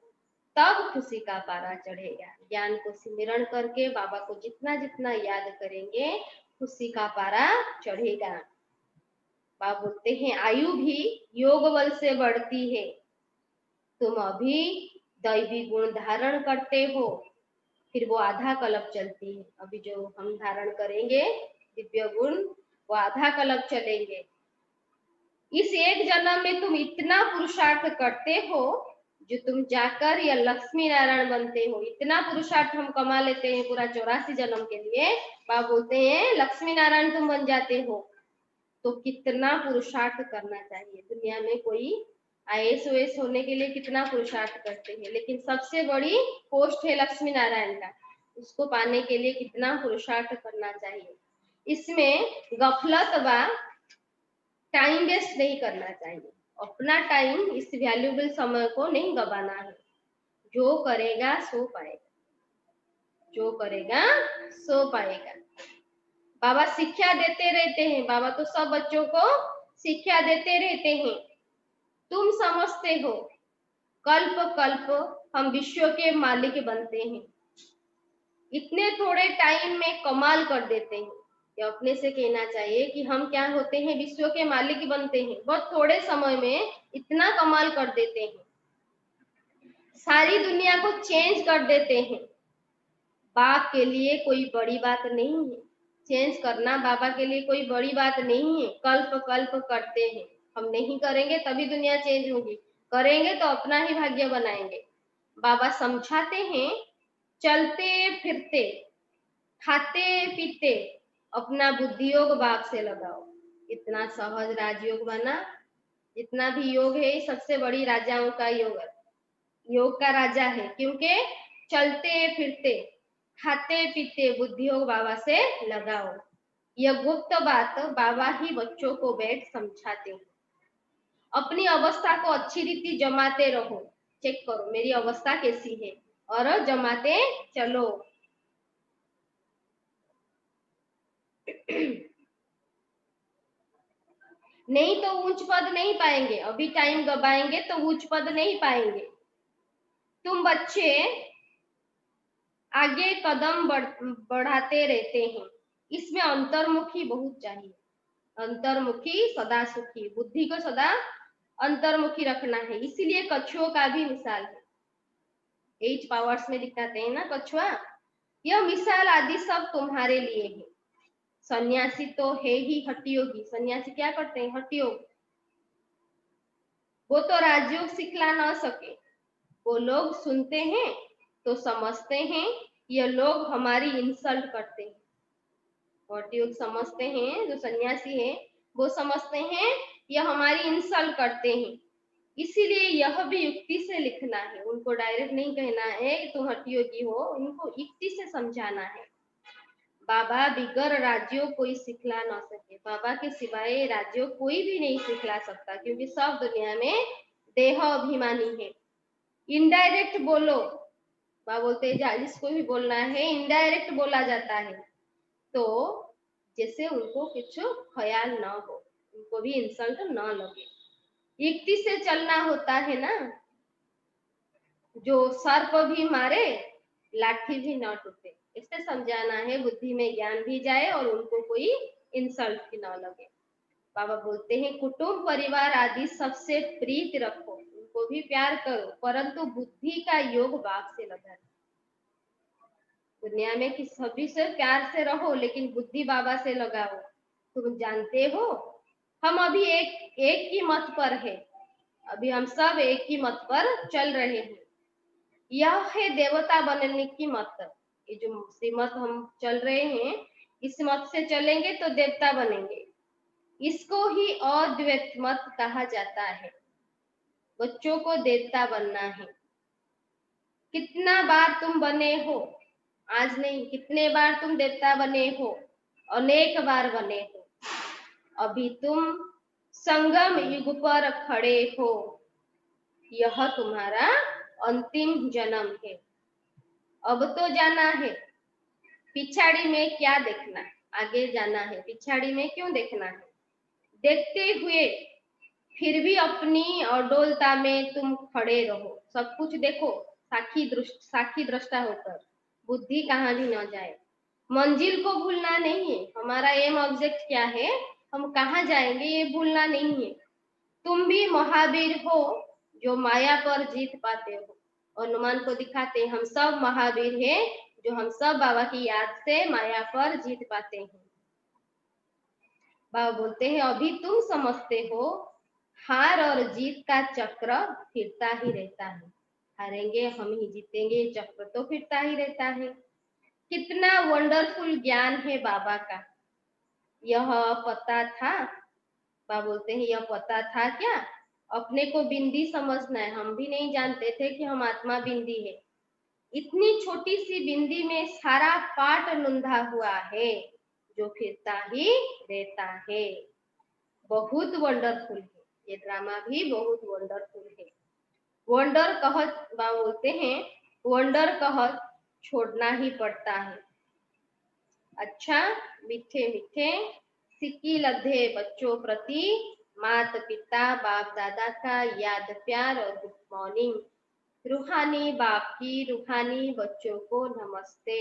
तब खुशी का पारा चढ़ेगा। ज्ञान को सिमरण करके बाबा को जितना जितना याद करेंगे, खुशी का पारा चढ़ेगा। बाबा बोलते हैं आयु भी योग बल से बढ़ती है। तुम अभी दैवी गुण धारण करते हो, फिर वो आधा कल्प चलती है। अभी जो हम धारण करेंगे दिव्य गुण, वो आधा कल्प चलेंगे। इस एक जन्म में तुम इतना पुरुषार्थ करते हो, जो तुम जाकर या लक्ष्मी नारायण बनते हो। इतना पुरुषार्थ हम कमा लेते हैं पूरा 84 जन्म के लिए। बाबा बोलते हैं लक्ष्मी नारायण तुम बन जाते हो, तो कितना पुरुषार्थ करना चाहिए। दुनिया में कोई IAS होने के लिए कितना पुरुषार्थ करते हैं, लेकिन सबसे बड़ी पोस्ट है लक्ष्मी नारायण का, उसको पाने के लिए कितना पुरुषार्थ करना चाहिए। इसमें गफलत व टाइम वेस्ट नहीं करना चाहिए। अपना टाइम, इस वैल्यूबल समय को नहीं गवाना है। जो करेगा सो पाएगा, जो करेगा सो पाएगा। बाबा शिक्षा देते रहते हैं, बाबा तो सब बच्चों को शिक्षा देते रहते हैं। तुम समझते हो कल्प कल्प हम विश्व के मालिक बनते हैं, इतने थोड़े टाइम में कमाल कर देते हैं। ये अपने से कहना चाहिए कि हम क्या होते हैं, विश्व के मालिक बनते हैं। बहुत थोड़े समय में इतना कमाल कर देते हैं, सारी दुनिया को चेंज कर देते हैं। बाप के लिए कोई बड़ी बात नहीं है, चेंज करना बाबा के लिए कोई बड़ी बात नहीं है। कल्प कल्प करते हैं, हम नहीं करेंगे तभी दुनिया चेंज होगी, करेंगे तो अपना ही भाग्य बनाएंगे। बाबा समझाते हैं चलते फिरते खाते पीते अपना बुद्धि योग बाप से लगाओ। इतना सहज राजयोग बना, जितना भी योग है सबसे बड़ी राजाओं का योग, योग का राजा है, क्योंकि चलते फिरते खाते पीते बुद्धि योग बाबा से लगाओ। यह गुप्त बात बाबा ही बच्चों को बैठ समझाते हैं। अपनी अवस्था को अच्छी रीति जमाते रहो, चेक करो मेरी अवस्था कैसी है, और जमाते चलो। नहीं तो ऊंच पद नहीं पाएंगे, अभी टाइम गवाएंगे तो ऊंच पद नहीं पाएंगे। तुम बच्चे आगे कदम बढ़ाते रहते हैं, इसमें अंतर्मुखी बहुत चाहिए। अंतर्मुखी सदा सुखी, बुद्धि को सदा अंतर्मुखी रखना है। इसीलिए कछुओं का भी मिसाल है, 8 पावर्स में दिखाते हैं ना कछुआ। यह मिसाल आदि सब तुम्हारे लिए है। सन्यासी तो है ही हठयोगी। सन्यासी क्या करते हैं? हठयोग। वो तो राजयोग सिखला ना सके, वो लोग सुनते हैं तो समझते हैं ये लोग हमारी इंसल्ट करते हैं। हठयोग समझते हैं, जो सन्यासी है वो समझते हैं ये हमारी इंसल्ट करते हैं, इसीलिए यह भी युक्ति से लिखना है। उनको डायरेक्ट नहीं कहना है कि तुम हठयोगी हो, उनको युक्ति से समझाना है। बाबा बिगर राज्यों कोई सिखला ना सके, बाबा के सिवाय राज्यों कोई भी नहीं सिखला सकता, क्योंकि सब दुनिया में देह अभिमानी है। इनडायरेक्ट बोलो, बाबा बोलते हैं जिसको भी बोलना है इनडायरेक्ट बोला जाता है, तो जैसे उनको कुछ ख्याल ना हो, उनको भी इंसल्ट ना लगे। युक्ति से चलना होता है ना, जो सर्प भी मारे लाठी भी न टूटे, इससे समझाना है, बुद्धि में ज्ञान भी जाए और उनको कोई इंसल्ट भी ना लगे। बाबा बोलते हैं कुटुंब परिवार आदि सबसे प्रीत रखो, उनको भी प्यार करो, परंतु बुद्धि का योग बाप से लगा। दुनिया में किस सभी से प्यार से रहो, लेकिन बुद्धि बाबा से लगाओ। तुम जानते हो हम अभी एक ही मत पर है, अभी हम सब एक ही मत पर चल रहे हैं। यह है देवता बनने की मत। ये जो श्रीमत हम चल रहे हैं, इस मत से चलेंगे तो देवता बनेंगे। इसको ही अद्वैत मत कहा जाता है। बच्चों को देवता बनना है। कितना बार तुम बने हो, आज नहीं, कितने बार तुम देवता बने हो? अनेक बार बने हो। अभी तुम संगम युग पर खड़े हो, यह तुम्हारा अंतिम जन्म है। अब तो जाना है, पिछाड़ी में क्या देखना, आगे जाना है, पिछाड़ी में क्यों देखना है? देखते हुए फिर भी अपनी अडोलता में तुम खड़े रहो, सब कुछ देखो, साक्षी दृष्टा होकर, बुद्धि कहाँ भी न जाए। मंजिल को भूलना नहीं है, हमारा एम ऑब्जेक्ट क्या है, हम कहाँ जाएंगे ये भूलना नहीं है। तुम भी महावीर हो जो माया पर जीत पाते हो। हनुमान को दिखाते हम सब महावीर हैं, जो हम सब बाबा की याद से माया पर जीत पाते हैं। बाबा बोलते हैं अभी तुम समझते हो हार और जीत का चक्र फिरता ही रहता है, हारेंगे हम ही जीतेंगे, चक्र तो फिरता ही रहता है। कितना वंडरफुल ज्ञान है बाबा का, यह पता था? बाबा बोलते हैं यह पता था क्या? अपने को बिंदी समझना है, हम भी नहीं जानते थे कि हम आत्मा बिंदी है। इतनी छोटी सी बिंदी में सारा पाठ लुंधा हुआ है, जो फिरता ही रहता है। बहुत वंडरफुल है, ये ड्रामा भी बहुत वंडरफुल है। वंडर कहत बाबा बोलते हैं वंडर कहत छोड़ना ही पड़ता है। अच्छा, मीठे मीठे सिक्की लद्धे बच्चों प्रति माता पिता बाप दादा का याद प्यार और गुड मॉर्निंग। रूहानी बाप की रूहानी बच्चों को नमस्ते।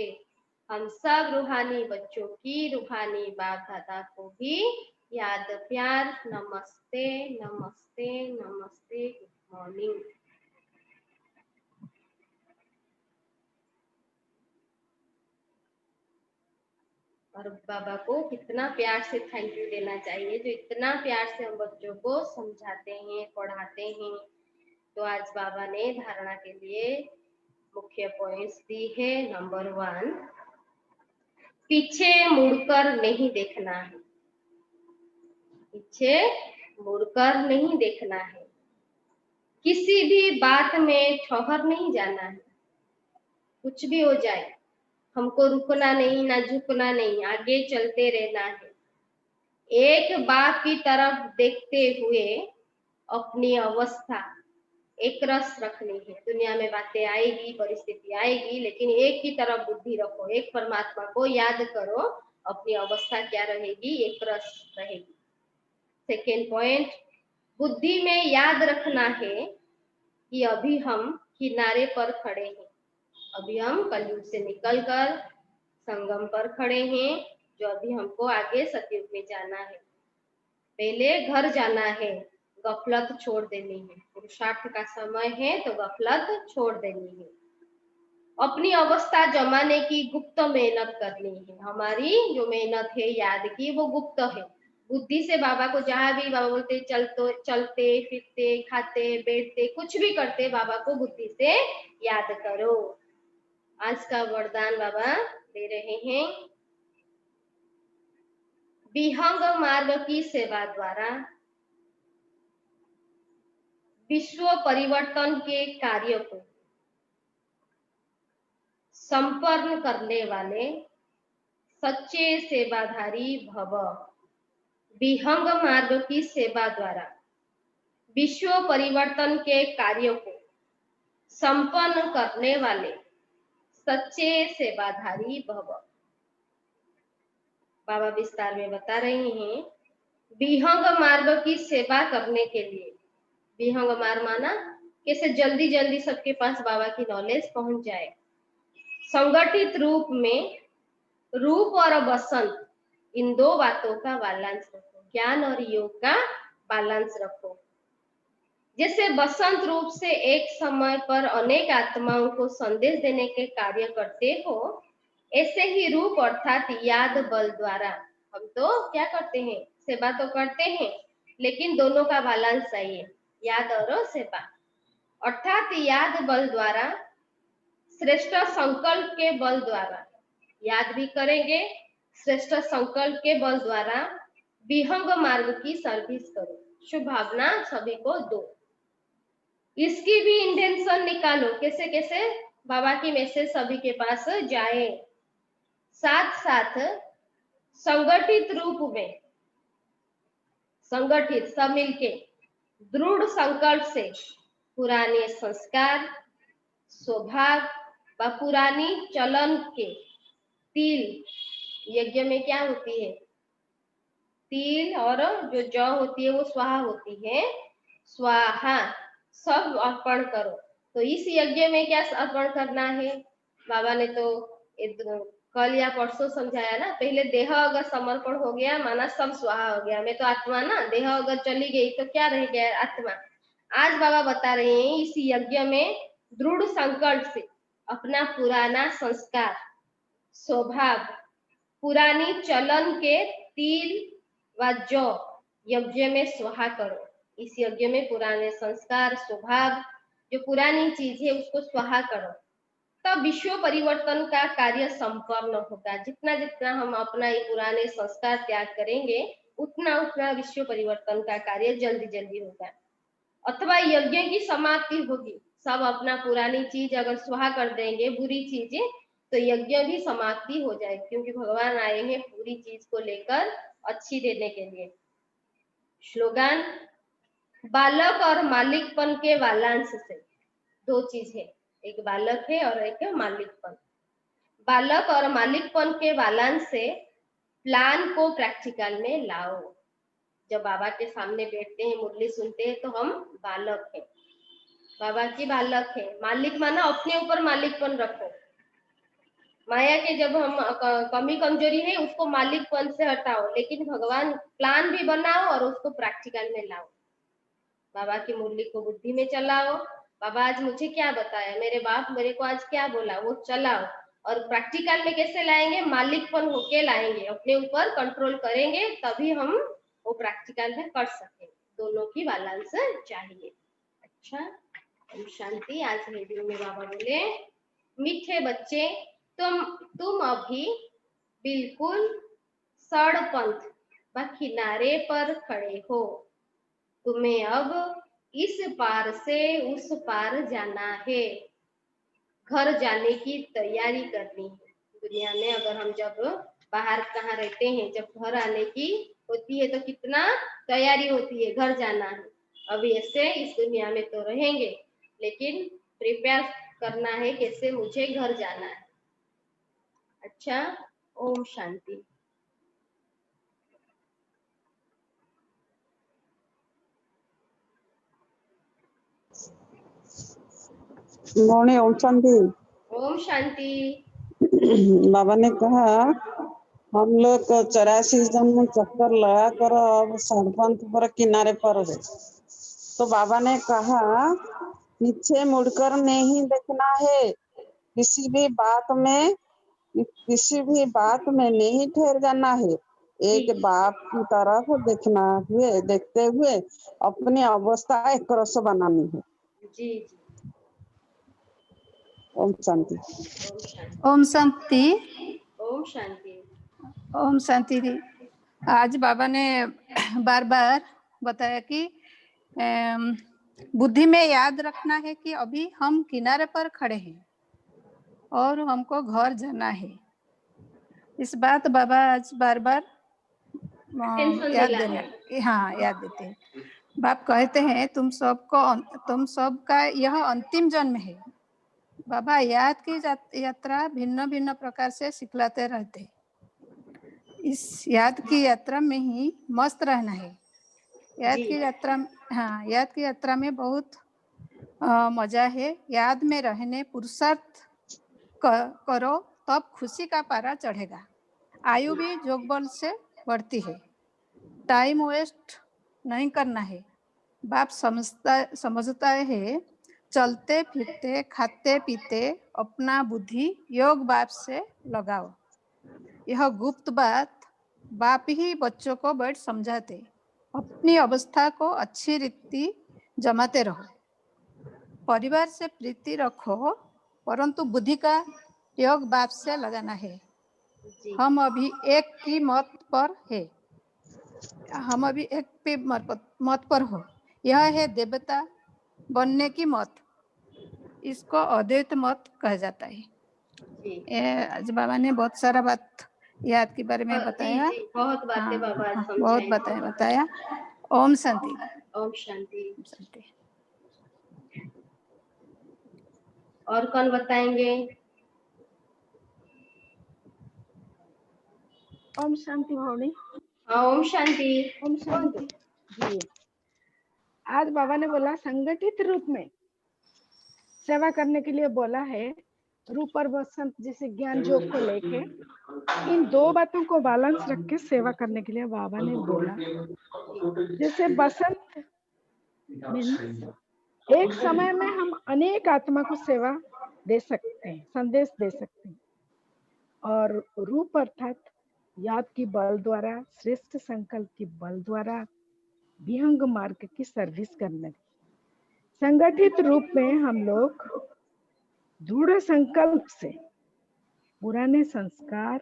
हम सब रूहानी बच्चों की रूहानी बाप दादा को भी याद प्यार नमस्ते नमस्ते नमस्ते, गुड मॉर्निंग। और बाबा को कितना प्यार से थैंक यू देना चाहिए, जो इतना प्यार से हम बच्चों को समझाते हैं, पढ़ाते हैं। तो आज बाबा ने धारणा के लिए मुख्य पॉइंट्स दी है। नंबर 1, पीछे मुड़कर नहीं देखना है, पीछे मुड़कर नहीं देखना है। किसी भी बात में ठहर नहीं जाना है, कुछ भी हो जाए हमको रुकना नहीं, ना झुकना नहीं, आगे चलते रहना है। एक बाप की तरफ देखते हुए अपनी अवस्था एक रस रखनी है। दुनिया में बातें आएगी, परिस्थिति आएगी, लेकिन एक की तरफ बुद्धि रखो, एक परमात्मा को याद करो, अपनी अवस्था क्या रहेगी, एक रस रहेगी। सेकेंड पॉइंट, बुद्धि में याद रखना है कि अभी हम किनारे पर खड़े हैं, अभी हम कलयुग से निकलकर संगम पर खड़े हैं, जो अभी हमको आगे सतयुग में जाना है। पहले घर जाना है, गफलत छोड़ देनी है, पुरुषार्थ का समय है तो गफलत छोड़ देनी है। अपनी अवस्था जमाने की गुप्त मेहनत करनी है। हमारी जो मेहनत है याद की वो गुप्त है। बुद्धि से बाबा को जहां भी बाबा बोलते चलते फिरते खाते बैठते कुछ भी करते बाबा को बुद्धि से याद करो। आज का वरदान बाबा दे रहे हैं। विहंग मार्ग की सेवा द्वारा विश्व परिवर्तन के कार्य को संपन्न करने वाले सच्चे सेवाधारी भव। विहंग मार्ग की सेवा द्वारा विश्व परिवर्तन के कार्यों को संपन्न करने वाले सच्चे सेवाधारी भव। बाबा विस्तार में बता रहे हैं, विहंग मार्ग की सेवा करने के लिए, विहंग मार्ग माना कैसे जल्दी जल्दी सबके पास बाबा की नॉलेज पहुंच जाए। संगठित रूप में रूप और बसंत इन दो बातों का बैलेंस रखो, ज्ञान और योग का बैलेंस रखो। जैसे बसंत रूप से एक समय पर अनेक आत्माओं को संदेश देने के कार्य करते हो, ऐसे ही रूप अर्थात याद बल द्वारा हम तो क्या करते हैं, सेवा तो करते हैं, लेकिन दोनों का बैलेंस चाहिए, याद और सेवा। अर्थात याद बल द्वारा श्रेष्ठ संकल्प के बल द्वारा याद भी करेंगे, श्रेष्ठ संकल्प के बल द्वारा विहंग मार्ग की सर्विस करो, शुभ भावना सभी को दो। इसकी भी इंटेंशन निकालो, कैसे कैसे बाबा की मैसेज सभी के पास जाए। साथ साथ संगठित रूप में, संगठित सब मिलके दृढ़ संकल्प से पुराने संस्कार स्वभाव व पुरानी चलन के तिल, यज्ञ में क्या होती है, तिल और जो जौ होती है वो स्वाहा होती है, स्वाहा सब अर्पण करो। तो इस यज्ञ में क्या अर्पण करना है, बाबा ने तो कल या परसों समझाया ना, पहले देह अगर समर्पण हो गया माना सब स्वाहा हो गया, मैं तो आत्मा ना, देह अगर चली गई तो क्या रह गया, आत्मा। आज बाबा बता रहे हैं इस यज्ञ में दृढ़ संकल्प से अपना पुराना संस्कार स्वभाव पुरानी चलन के तिल व जौ यज्ञ में स्वाहा करो। इस यज्ञ में पुराने संस्कार स्वभाव जो पुरानी चीज है उसको स्वाहा करो, तब विश्व परिवर्तन का कार्य संपन्न होगा। जितना जितना हम अपना ये पुराने संस्कार त्याग करेंगे उतना उतना विश्व परिवर्तन का कार्य जल्दी जल्दी होगा। अथवा यज्ञ की समाप्ति होगी, सब अपना पुरानी चीज अगर स्वाहा कर देंगे बुरी चीजें, तो यज्ञ भी समाप्ति हो जाएगी, क्योंकि भगवान आए हैं पूरी चीज को लेकर अच्छी देने के लिए। स्लोगन, बालक और मालिकपन के वालांश से, दो चीज है, एक बालक है और एक मालिकपन। बालक और मालिकपन के वालांश से प्लान को प्रैक्टिकल में लाओ। जब बाबा के सामने बैठते हैं मुरली सुनते हैं तो हम बालक हैं, बाबा की बालक है। मालिक माना अपने ऊपर मालिकपन रखो, माया के जब हम कमी कमजोरी है उसको मालिकपन से हटाओ, लेकिन भगवान प्लान भी बनाओ और उसको प्रैक्टिकल में लाओ। बाबा की मुरली को बुद्धि में चलाओ, बाबा आज मुझे क्या बताया, मेरे बाप मेरे को आज क्या बोला, वो चलाओ। और प्रैक्टिकल में कैसे लाएंगे, मालिकपन होके लाएंगे, अपने ऊपर कंट्रोल करेंगे, तभी हम वो प्रैक्टिकल में कर सकें। दोनों की बैलेंस चाहिए। अच्छा, शांति। आज वीडियो में बाबा बोले, मीठे बच्चे तुम अभी बिल्कुल सड़पंथ व किनारे पर खड़े हो, तुम्हें अब इस पार से उस पार जाना है, घर जाने की तैयारी करनी है। दुनिया में अगर हम जब बाहर कहाँ रहते हैं, जब घर आने की होती है तो कितना तैयारी होती है, घर जाना है। अभी ऐसे इस दुनिया में तो रहेंगे, लेकिन प्रिपेयर करना है कैसे मुझे घर जाना है। अच्छा, ओम शांति। मौनी ओम शांति। ओम शांति। बाबा ने कहा हम लोग 84 जन्म चक्कर लगा कर अब सड़पंथ पर किनारे पर है, तो बाबा ने कहा पीछे मुड़कर नहीं देखना है, किसी भी बात में नहीं ठहर जाना है। एक बाप की तरफ देखते हुए अपनी अवस्था एक रस बनानी है। जी जी। ओम शांति। ओम शांति। ओम शांति। ओम शांति दी। आज बाबा ने बार बार बताया कि बुद्धि में याद रखना है कि अभी हम किनारे पर खड़े हैं और हमको घर जाना है। इस बात बाबा आज बार बार याद देते हैं। बाप कहते हैं तुम सबका यह अंतिम जन्म है। बाबा याद की यात्रा भिन्न भिन्न प्रकार से सिखलाते रहते। इस याद की यात्रा में ही मस्त रहना है। याद की यात्रा में बहुत मजा है। याद में रहने पुरुषार्थ करो तब खुशी का पारा चढ़ेगा। आयु भी जोग बल से बढ़ती है। टाइम वेस्ट नहीं करना है। बाप समझता है चलते फिरते खाते पीते अपना बुद्धि योग बाप से लगाओ। यह गुप्त बाप ही बच्चों को बैठ समझाते। अपनी अवस्था को अच्छी रीति जमाते रहो। परिवार से प्रीति रखो परंतु बुद्धि का योग बाप से लगाना है। हम अभी एक की मत पर हो। यह है देवता बनने की मत। इसको अद्वैत मत कहा जाता है। आज बाबा ने बहुत सारा बात याद के बारे में बताया। बहुत बातें बाबा बहुत बताया। ओम शांति। ओम शांति। और कौन बताएंगे? ओम शांति भवनी। ओम शांति। ओम शांति जी। आज बाबा ने बोला संगठित रूप में सेवा करने के लिए बोला है। रूप और बसंत जैसे ज्ञान योग को लेके इन दो बातों को बैलेंस रख के सेवा करने के लिए बाबा ने बोला। जैसे बसंत एक समय में हम अनेक आत्मा को सेवा दे सकते हैं, संदेश दे सकते हैं। और रूप अर्थात याद की बल द्वारा, श्रेष्ठ संकल्प की बल द्वारा विहंग मार्ग की सर्विस करने। संगठित रूप में हम लोग दृढ़ संकल्प से पुराने संस्कार,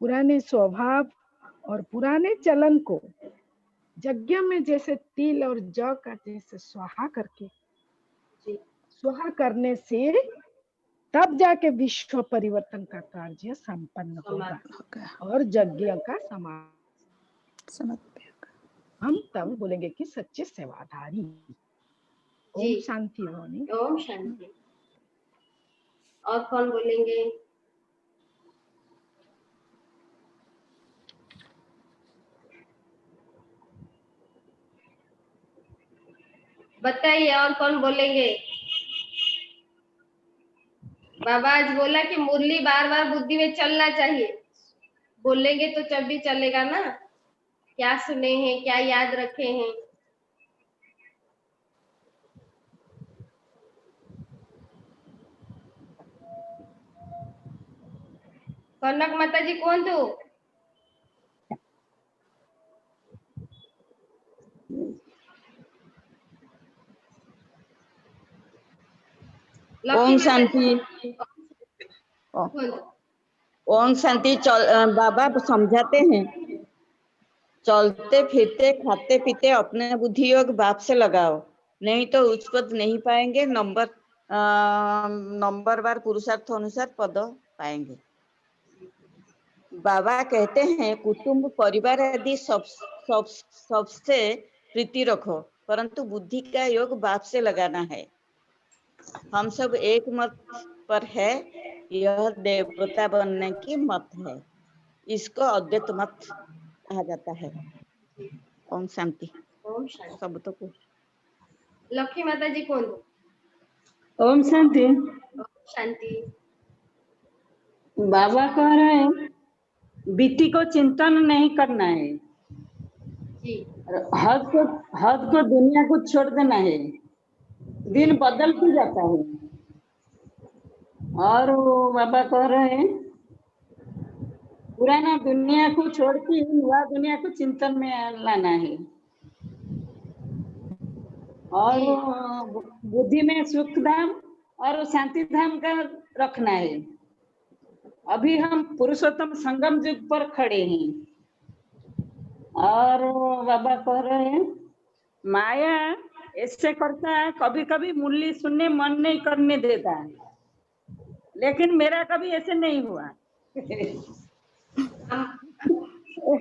पुराने स्वभाव और पुराने चलन को यज्ञ में जैसे तिल और जौ का जैसे स्वाहा करने से तब जाके विश्व परिवर्तन का कार्य संपन्न होगा और यज्ञ का समाप्ति। हम तब बोलेंगे कि सच्चे सेवाधारी। ओम शांति होनी। ओम शांति। और कौन बोलेंगे? बताइए और कौन बोलेंगे? बाबा आज बोला कि मुरली बार बार बुद्धि में चलना चाहिए। बोलेंगे तो जब भी चलेगा ना। क्या सुने हैं, क्या याद रखे हैं? कनक माता जी कौन तू? ओम शांति। ओम शांति। बाबा समझाते हैं चलते फिरते खाते पीते अपने बुद्धि योग बाप से लगाओ, नहीं तो उच्च पद नहीं पाएंगे। नंबर बार पुरुषार्थ अनुसार पद पाएंगे। बाबा कहते हैं कुटुंब परिवार आदि सबसे प्रीति रखो परंतु बुद्धि का योग बाप से लगाना है। हम सब एक मत पर है। यह देवता बनने की मत है। इसको अद्वैत मत कहा जाता है। ओम शांति। ओम शांति। सब तो को लक्ष्मी माता जी कौन? ओम शांति। ओम शांति। बाबा कह रहे हैं बीती को चिंतन नहीं करना है जी। हद को दुनिया को छोड़ देना है। दिन बदल ही जाता है। और वो बाबा कह रहे हैं पुराना दुनिया को छोड़ के नया दुनिया को चिंतन में लाना है और जी बुद्धि में सुख धाम और शांति धाम का रखना है। अभी हम पुरुषोत्तम संगम युग पर खड़े हैं और बाबा कह रहे हैं माया ऐसे करता है, कभी कभी मुरली सुनने मन नहीं करने देता है, लेकिन मेरा कभी ऐसे नहीं हुआ।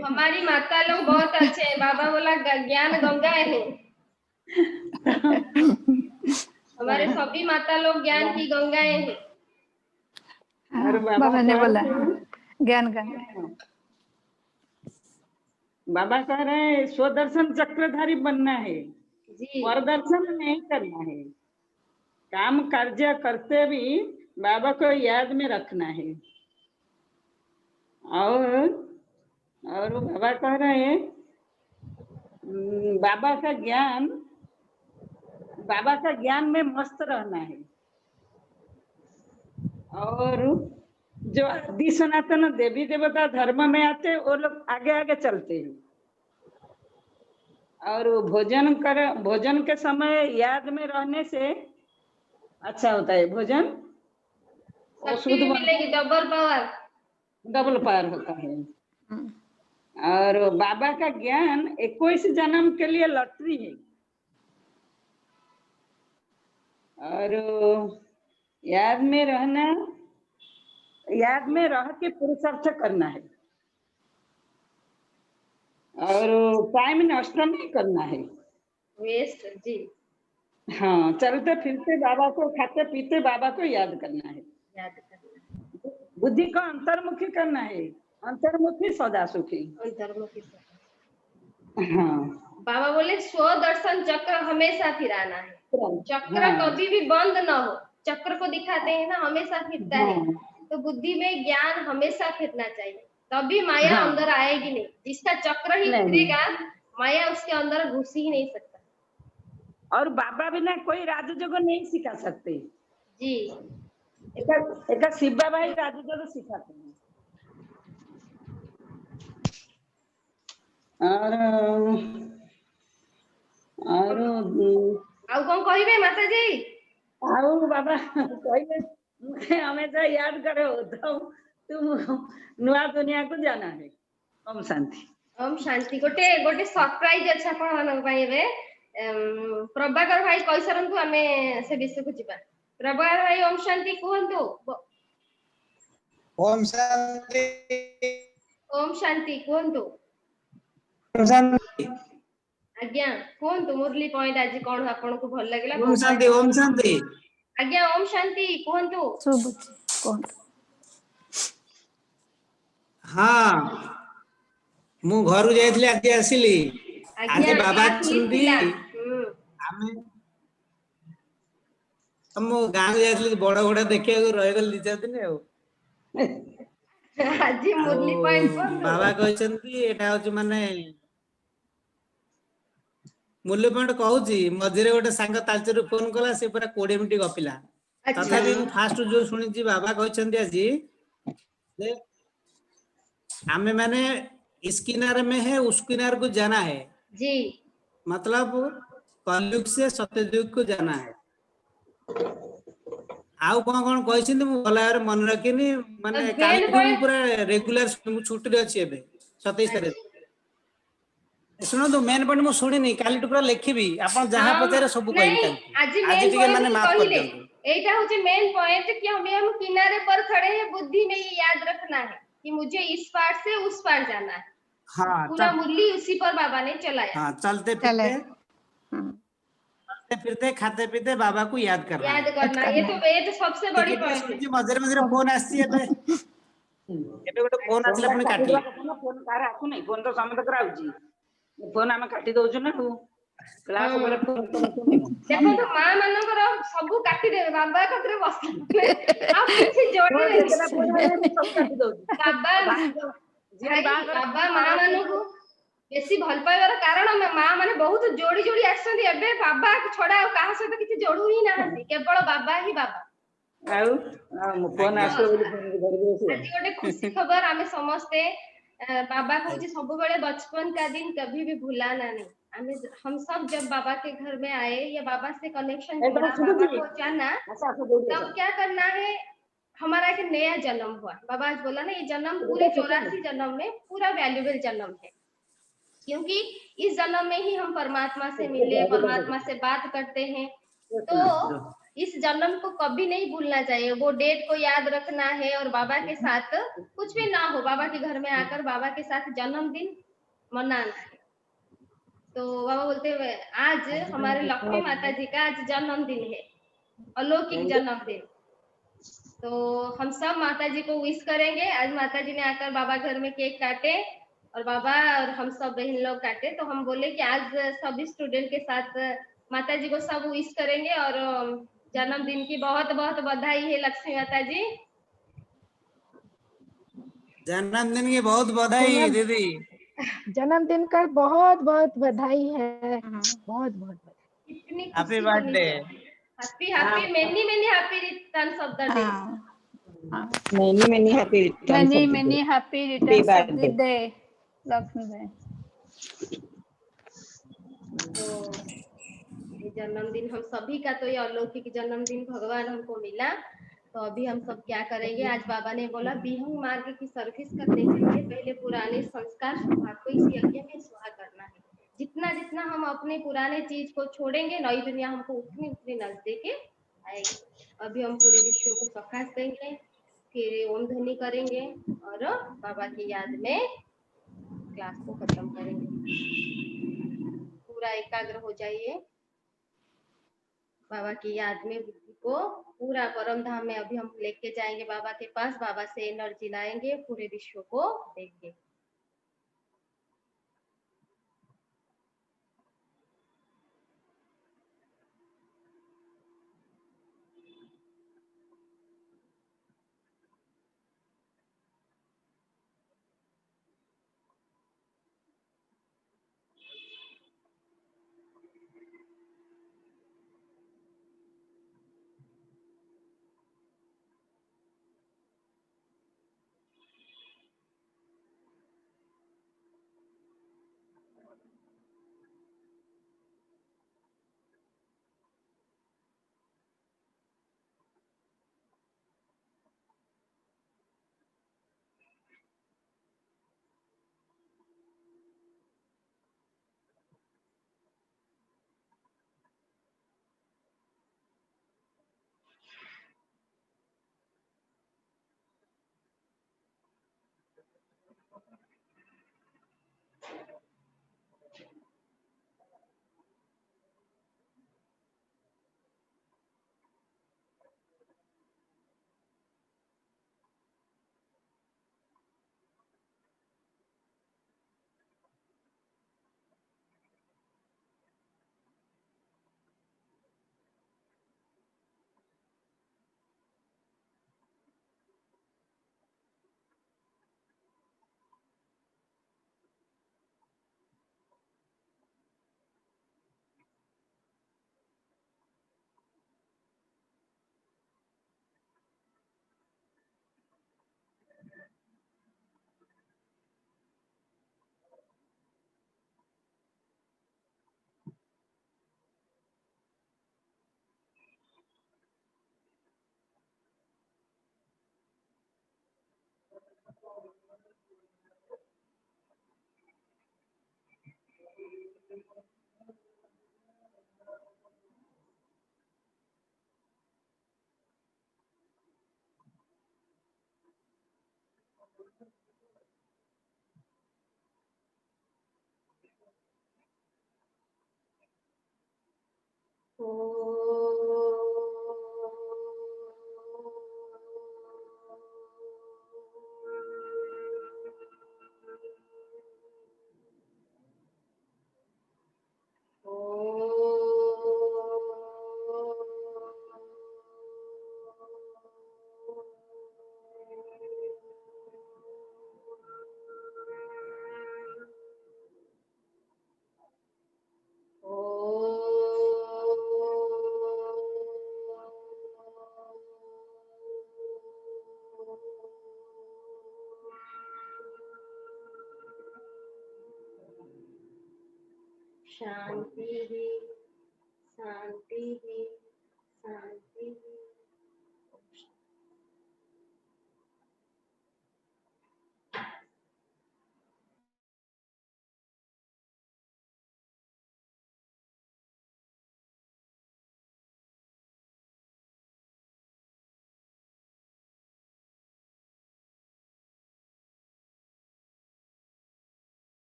हमारी माता लोग बहुत अच्छे हैं। बाबा बोला ज्ञान गंगाएं हैं। हमारे सभी माता लोग ज्ञान की गंगाएं हैं। हाँ, और बाबा ने कह बोला रहे हैं, ज्ञान गंगा। बाबा कह रहे हैं स्वदर्शन चक्रधारी बनना है, जी परदर्शन नहीं करना है। काम कार्य करते भी बाबा को याद में रखना है। और बाबा कह रहे हैं बाबा का ज्ञान में मस्त रहना है। और जो आदि सनातन देवी देवता धर्म में आते वो लोग आगे आगे चलते हैं। और भोजन के समय याद में रहने से अच्छा होता है भोजन, वो शक्ति भी मिलेगी, डबल पावर होता है। और बाबा का ज्ञान 21 जन्म के लिए लॉटरी है। और याद में रह के पुरुषार्थ करना है और टाइम नष्ट नहीं करना है। वेस्ट जी। हाँ, चलते फिरते बाबा को, खाते पीते बाबा को याद करना है। याद करना, बुद्धि को अंतर्मुखी करना है। अंतर्मुखी सदा सुखी। अंतर्मुखी। हाँ, बाबा बोले स्वदर्शन चक्र हमेशा फिराना है। चक्र कभी भी बंद ना हो। चक्र को दिखाते हैं ना, हमेशा फिरता है। तो बुद्धि में ज्ञान हमेशा फिरना चाहिए, तभी माया अंदर आएगी नहीं। जिसका चक्र ही फिरेगा, माया उसके अंदर घुस ही नहीं सकता। और बाबा बिना कोई राजयोग नहीं सिखा सकते जी। एक शिवा भाई राजयोग सिखाते हैं। और आउ कौन कहिबे माता जी? आउ बाबा कहिबे मुझे हमेशा याद करो तो तुम नुआ दुनिया को जाना है। ओम शांति। ओम शांति। गोटे सरप्राइज अच्छा आपण मानक भाई एबे प्रभाकर भाई कहि सरंतु आमे से विषय को जिबा। प्रभाकर भाई ओम शांति कहंतु। ओम शांति। ओम शांति कहंतु। ओम शांति। आज्ञा कहंतु मुरली पॉइंट आज कोन आपण को भल लागला? ओम शांति। ओम शांति। आज्ञा ओम शांति कहंतु। सुबुची कहंतु। हाँ, मु घरु जाइथले आज आसिली। आज बाबा चुंदी आमे हम गांव जाइथले बड़ बड़ देखिया को रह गल 2-4 दिन हो। आज मुरली पॉइंट बाबा कहचंती एटा होची माने मुरली पॉइंट कहूची मझिरे गोटे सांग तालचेर फोन कला से पूरा 20 मिनिट गपिला। तथापि मु फास्ट जो सुनिची बाबा कहचंती आजी जे हमें माने इस किनारे में है उस किनारे को जाना है जी। मतलब कलयुग से सत्ययुग को जाना है। आउ कौन कहछिन मु भला यार मन रखिनी माने काली पूरा रेगुलर छुट्टी रे अछि एबे 27 तारिख। सुनो तो मेन पॉइंट मु सुनी नहीं काली पूरा लिखिबी आपण जहां पचारे सब कहबी तांकी आज टिके माने माफ कर दियौ। एटा होचे मेन पॉइंट कि हम किनारे पर खड़े हैं। बुद्धि में ये याद रखना है कि मुझे इस पार से उस पार जाना है। हाँ, पूरा मुरली उसी पर बाबा ने चलाया। हाँ, चलते फिरते खाते पीते बाबा को याद करना ये तो सबसे बड़ी बात है। मझे मझे फोन आसी एबे गोटे फोन आसला पुनी काटले फोन कार आसु नहीं। फोन तो समत कराउची फोन हम काटी दउछु ना क्लास पर फोन देखो तो मां मानकर सब काटी दे बाबा कतरे बसले आ किसी जोड़ी नहीं सब काटी दउछु। बाबा मां मानकु बेसी भल पाइबार कारण मां माने बहुत जोड़ी जोड़ी आछंती। एबे बाबा छडा काहा सहित किछि जोड़ू ही नाहंती, केवल बाबा ही बाबा। ଆଉ ମୋ ଫୋନ ଆଜ୍ଞା ଆସିବ ବୋଲି ଫୋନ ଧରିକି ବସିବ। आज गोटे खुशी खबर आमे समस्ते बाबा को ଆଜ୍ଞା सब बड़े बचपन का दिन कभी भी भुलाना नहीं। हम सब जब बाबा के घर में आए या बाबा से कनेक्शन ଏ जोड़ा, ତମକୁ बाबा ଶୁଭୁଛି? को जाना, ଆସ ଆସ ଦୌଡ଼ି ଆସ। तब क्या करना है, हमारा एक नया जन्म हुआ। बाबा आज बोला ना, ये जन्म ଗୋଟେ पूरे ସେକେଣ୍ଡ 84 जन्म में पूरा वैल्यूबल जन्म है, क्योंकि इस जन्म में ही हम परमात्मा से ଗୋଟେ मिले, ଗୋଟେ परमात्मा से बात करते हैं। तो ସେକେଣ୍ଡ। इस जन्म को कभी नहीं भूलना चाहिए, वो डेट को याद रखना है और बाबा के साथ कुछ भी ना हो, बाबा के घर में आकर बाबा के साथ जन्मदिन मनाना है। तो बाबा बोलते हुए आज हमारे लक्ष्मी माता जी का आज जन्मदिन है, अलौकिक जन्मदिन। तो हम सब माता जी को विश करेंगे। आज माता जी ने आकर बाबा घर में केक काटे और बाबा और हम सब बहन लोग काटे, तो हम बोले कि आज सभी स्टूडेंट के साथ माता जी को सब विश करेंगे और जन्मदिन की बहुत बहुत बधाई है लक्ष्मी माता जी। जन्मदिन की बहुत बधाई जन्म दीदी। जन्मदिन का बहुत बहुत बधाई है, बहुत बहुत बधाई। कितनी हैप्पी खुशी होनी बर्थडे। चाहिए। Happy happy many many happy returns of the day. हाँ, many many happy returns many of the many day. happy happy returns of the birthday. day, Lakshmi बहन। तो ये जन्मदिन हम सभी का, तो ये अलौकिक जन्मदिन भगवान हमको मिला। तो अभी हम सब क्या करेंगे, आज बाबा ने बोला विहंग मार्ग की सर्विस करने के लिए पहले पुराने संस्कार स्वभाव को इस यज्ञ में सुहा करना है। जितना जितना हम अपने पुराने चीज को छोड़ेंगे, नई दुनिया हमको उतनी उतनी नजदीक आएगी। अभी हम पूरे विश्व को प्रकाश देंगे, फिर ओम ध्वनि करेंगे और बाबा की याद में क्लास को खत्म करेंगे। पूरा एकाग्र हो जाइए बाबा की याद में। बुद्धि को पूरा परम धाम में अभी हम लेके जाएंगे बाबा के पास, बाबा से एनर्जी लाएंगे, पूरे विश्व को देंगे। शांति शांति शांति।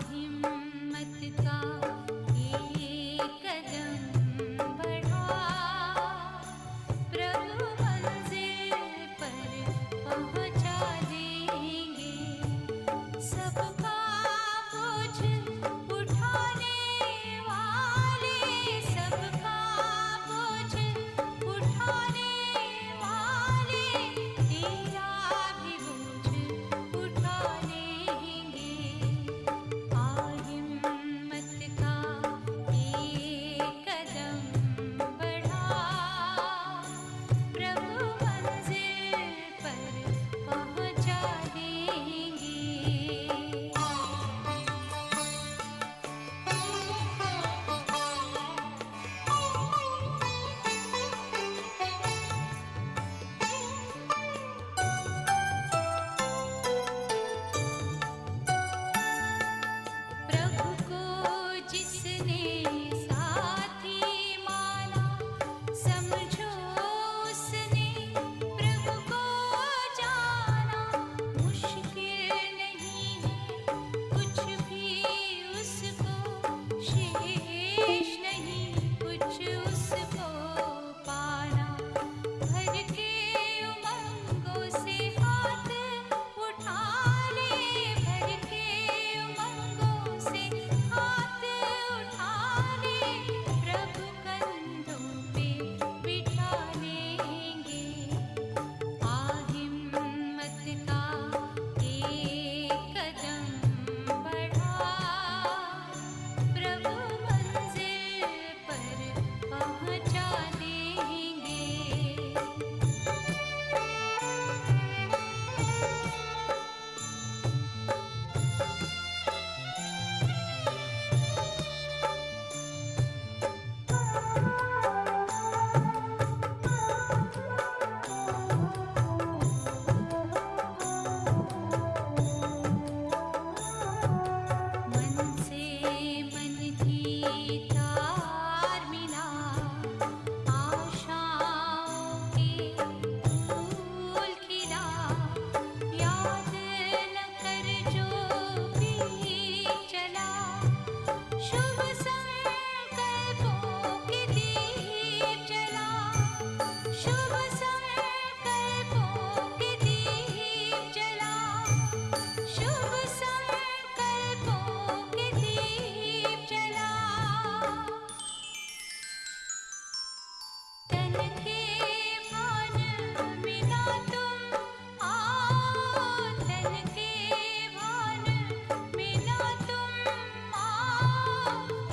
हिम्मत का एक कदम बढ़ा, प्रभु मंजिल पर पहुंचा देंगे। सबका बोझ उठाने वाले, सबका बोझ उठाने वाले, तेरा भी बोझ उठा लेंगे। हिम्मत का एक कदम बढ़ा, प्रभु मंजिल पर पहुंचा देंगे। प्रभु को जिसने साथी माना, समझो उसने प्रभु को जाना। मुश्किल नहीं है कुछ भी उसको, शेष नहीं कुछ उसको पाना। भर के उमंगों से हाथ उठा ले, भर के उमंगों से हाथ उठा ले, प्रभु कंधों पे बिठा लेंगे। हिम्मत का एक कदम बढ़ा, प्रभु मंजिल पर पहुंचा देंगे। मन से मन की तार मिला, आशाओं के फूल खिला। याद न कर जो भी चला, शुभ संकल्पों के दीप जला। शुभ संकल्पों के दीप जला, शुभ संकल्पों के दीप जला। तन के भान में ना तुम आओ, तन के भान में ना तुम आओ।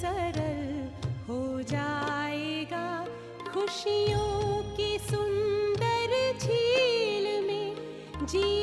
सरल हो जाएगा। खुशियों की सुंदर झील में जी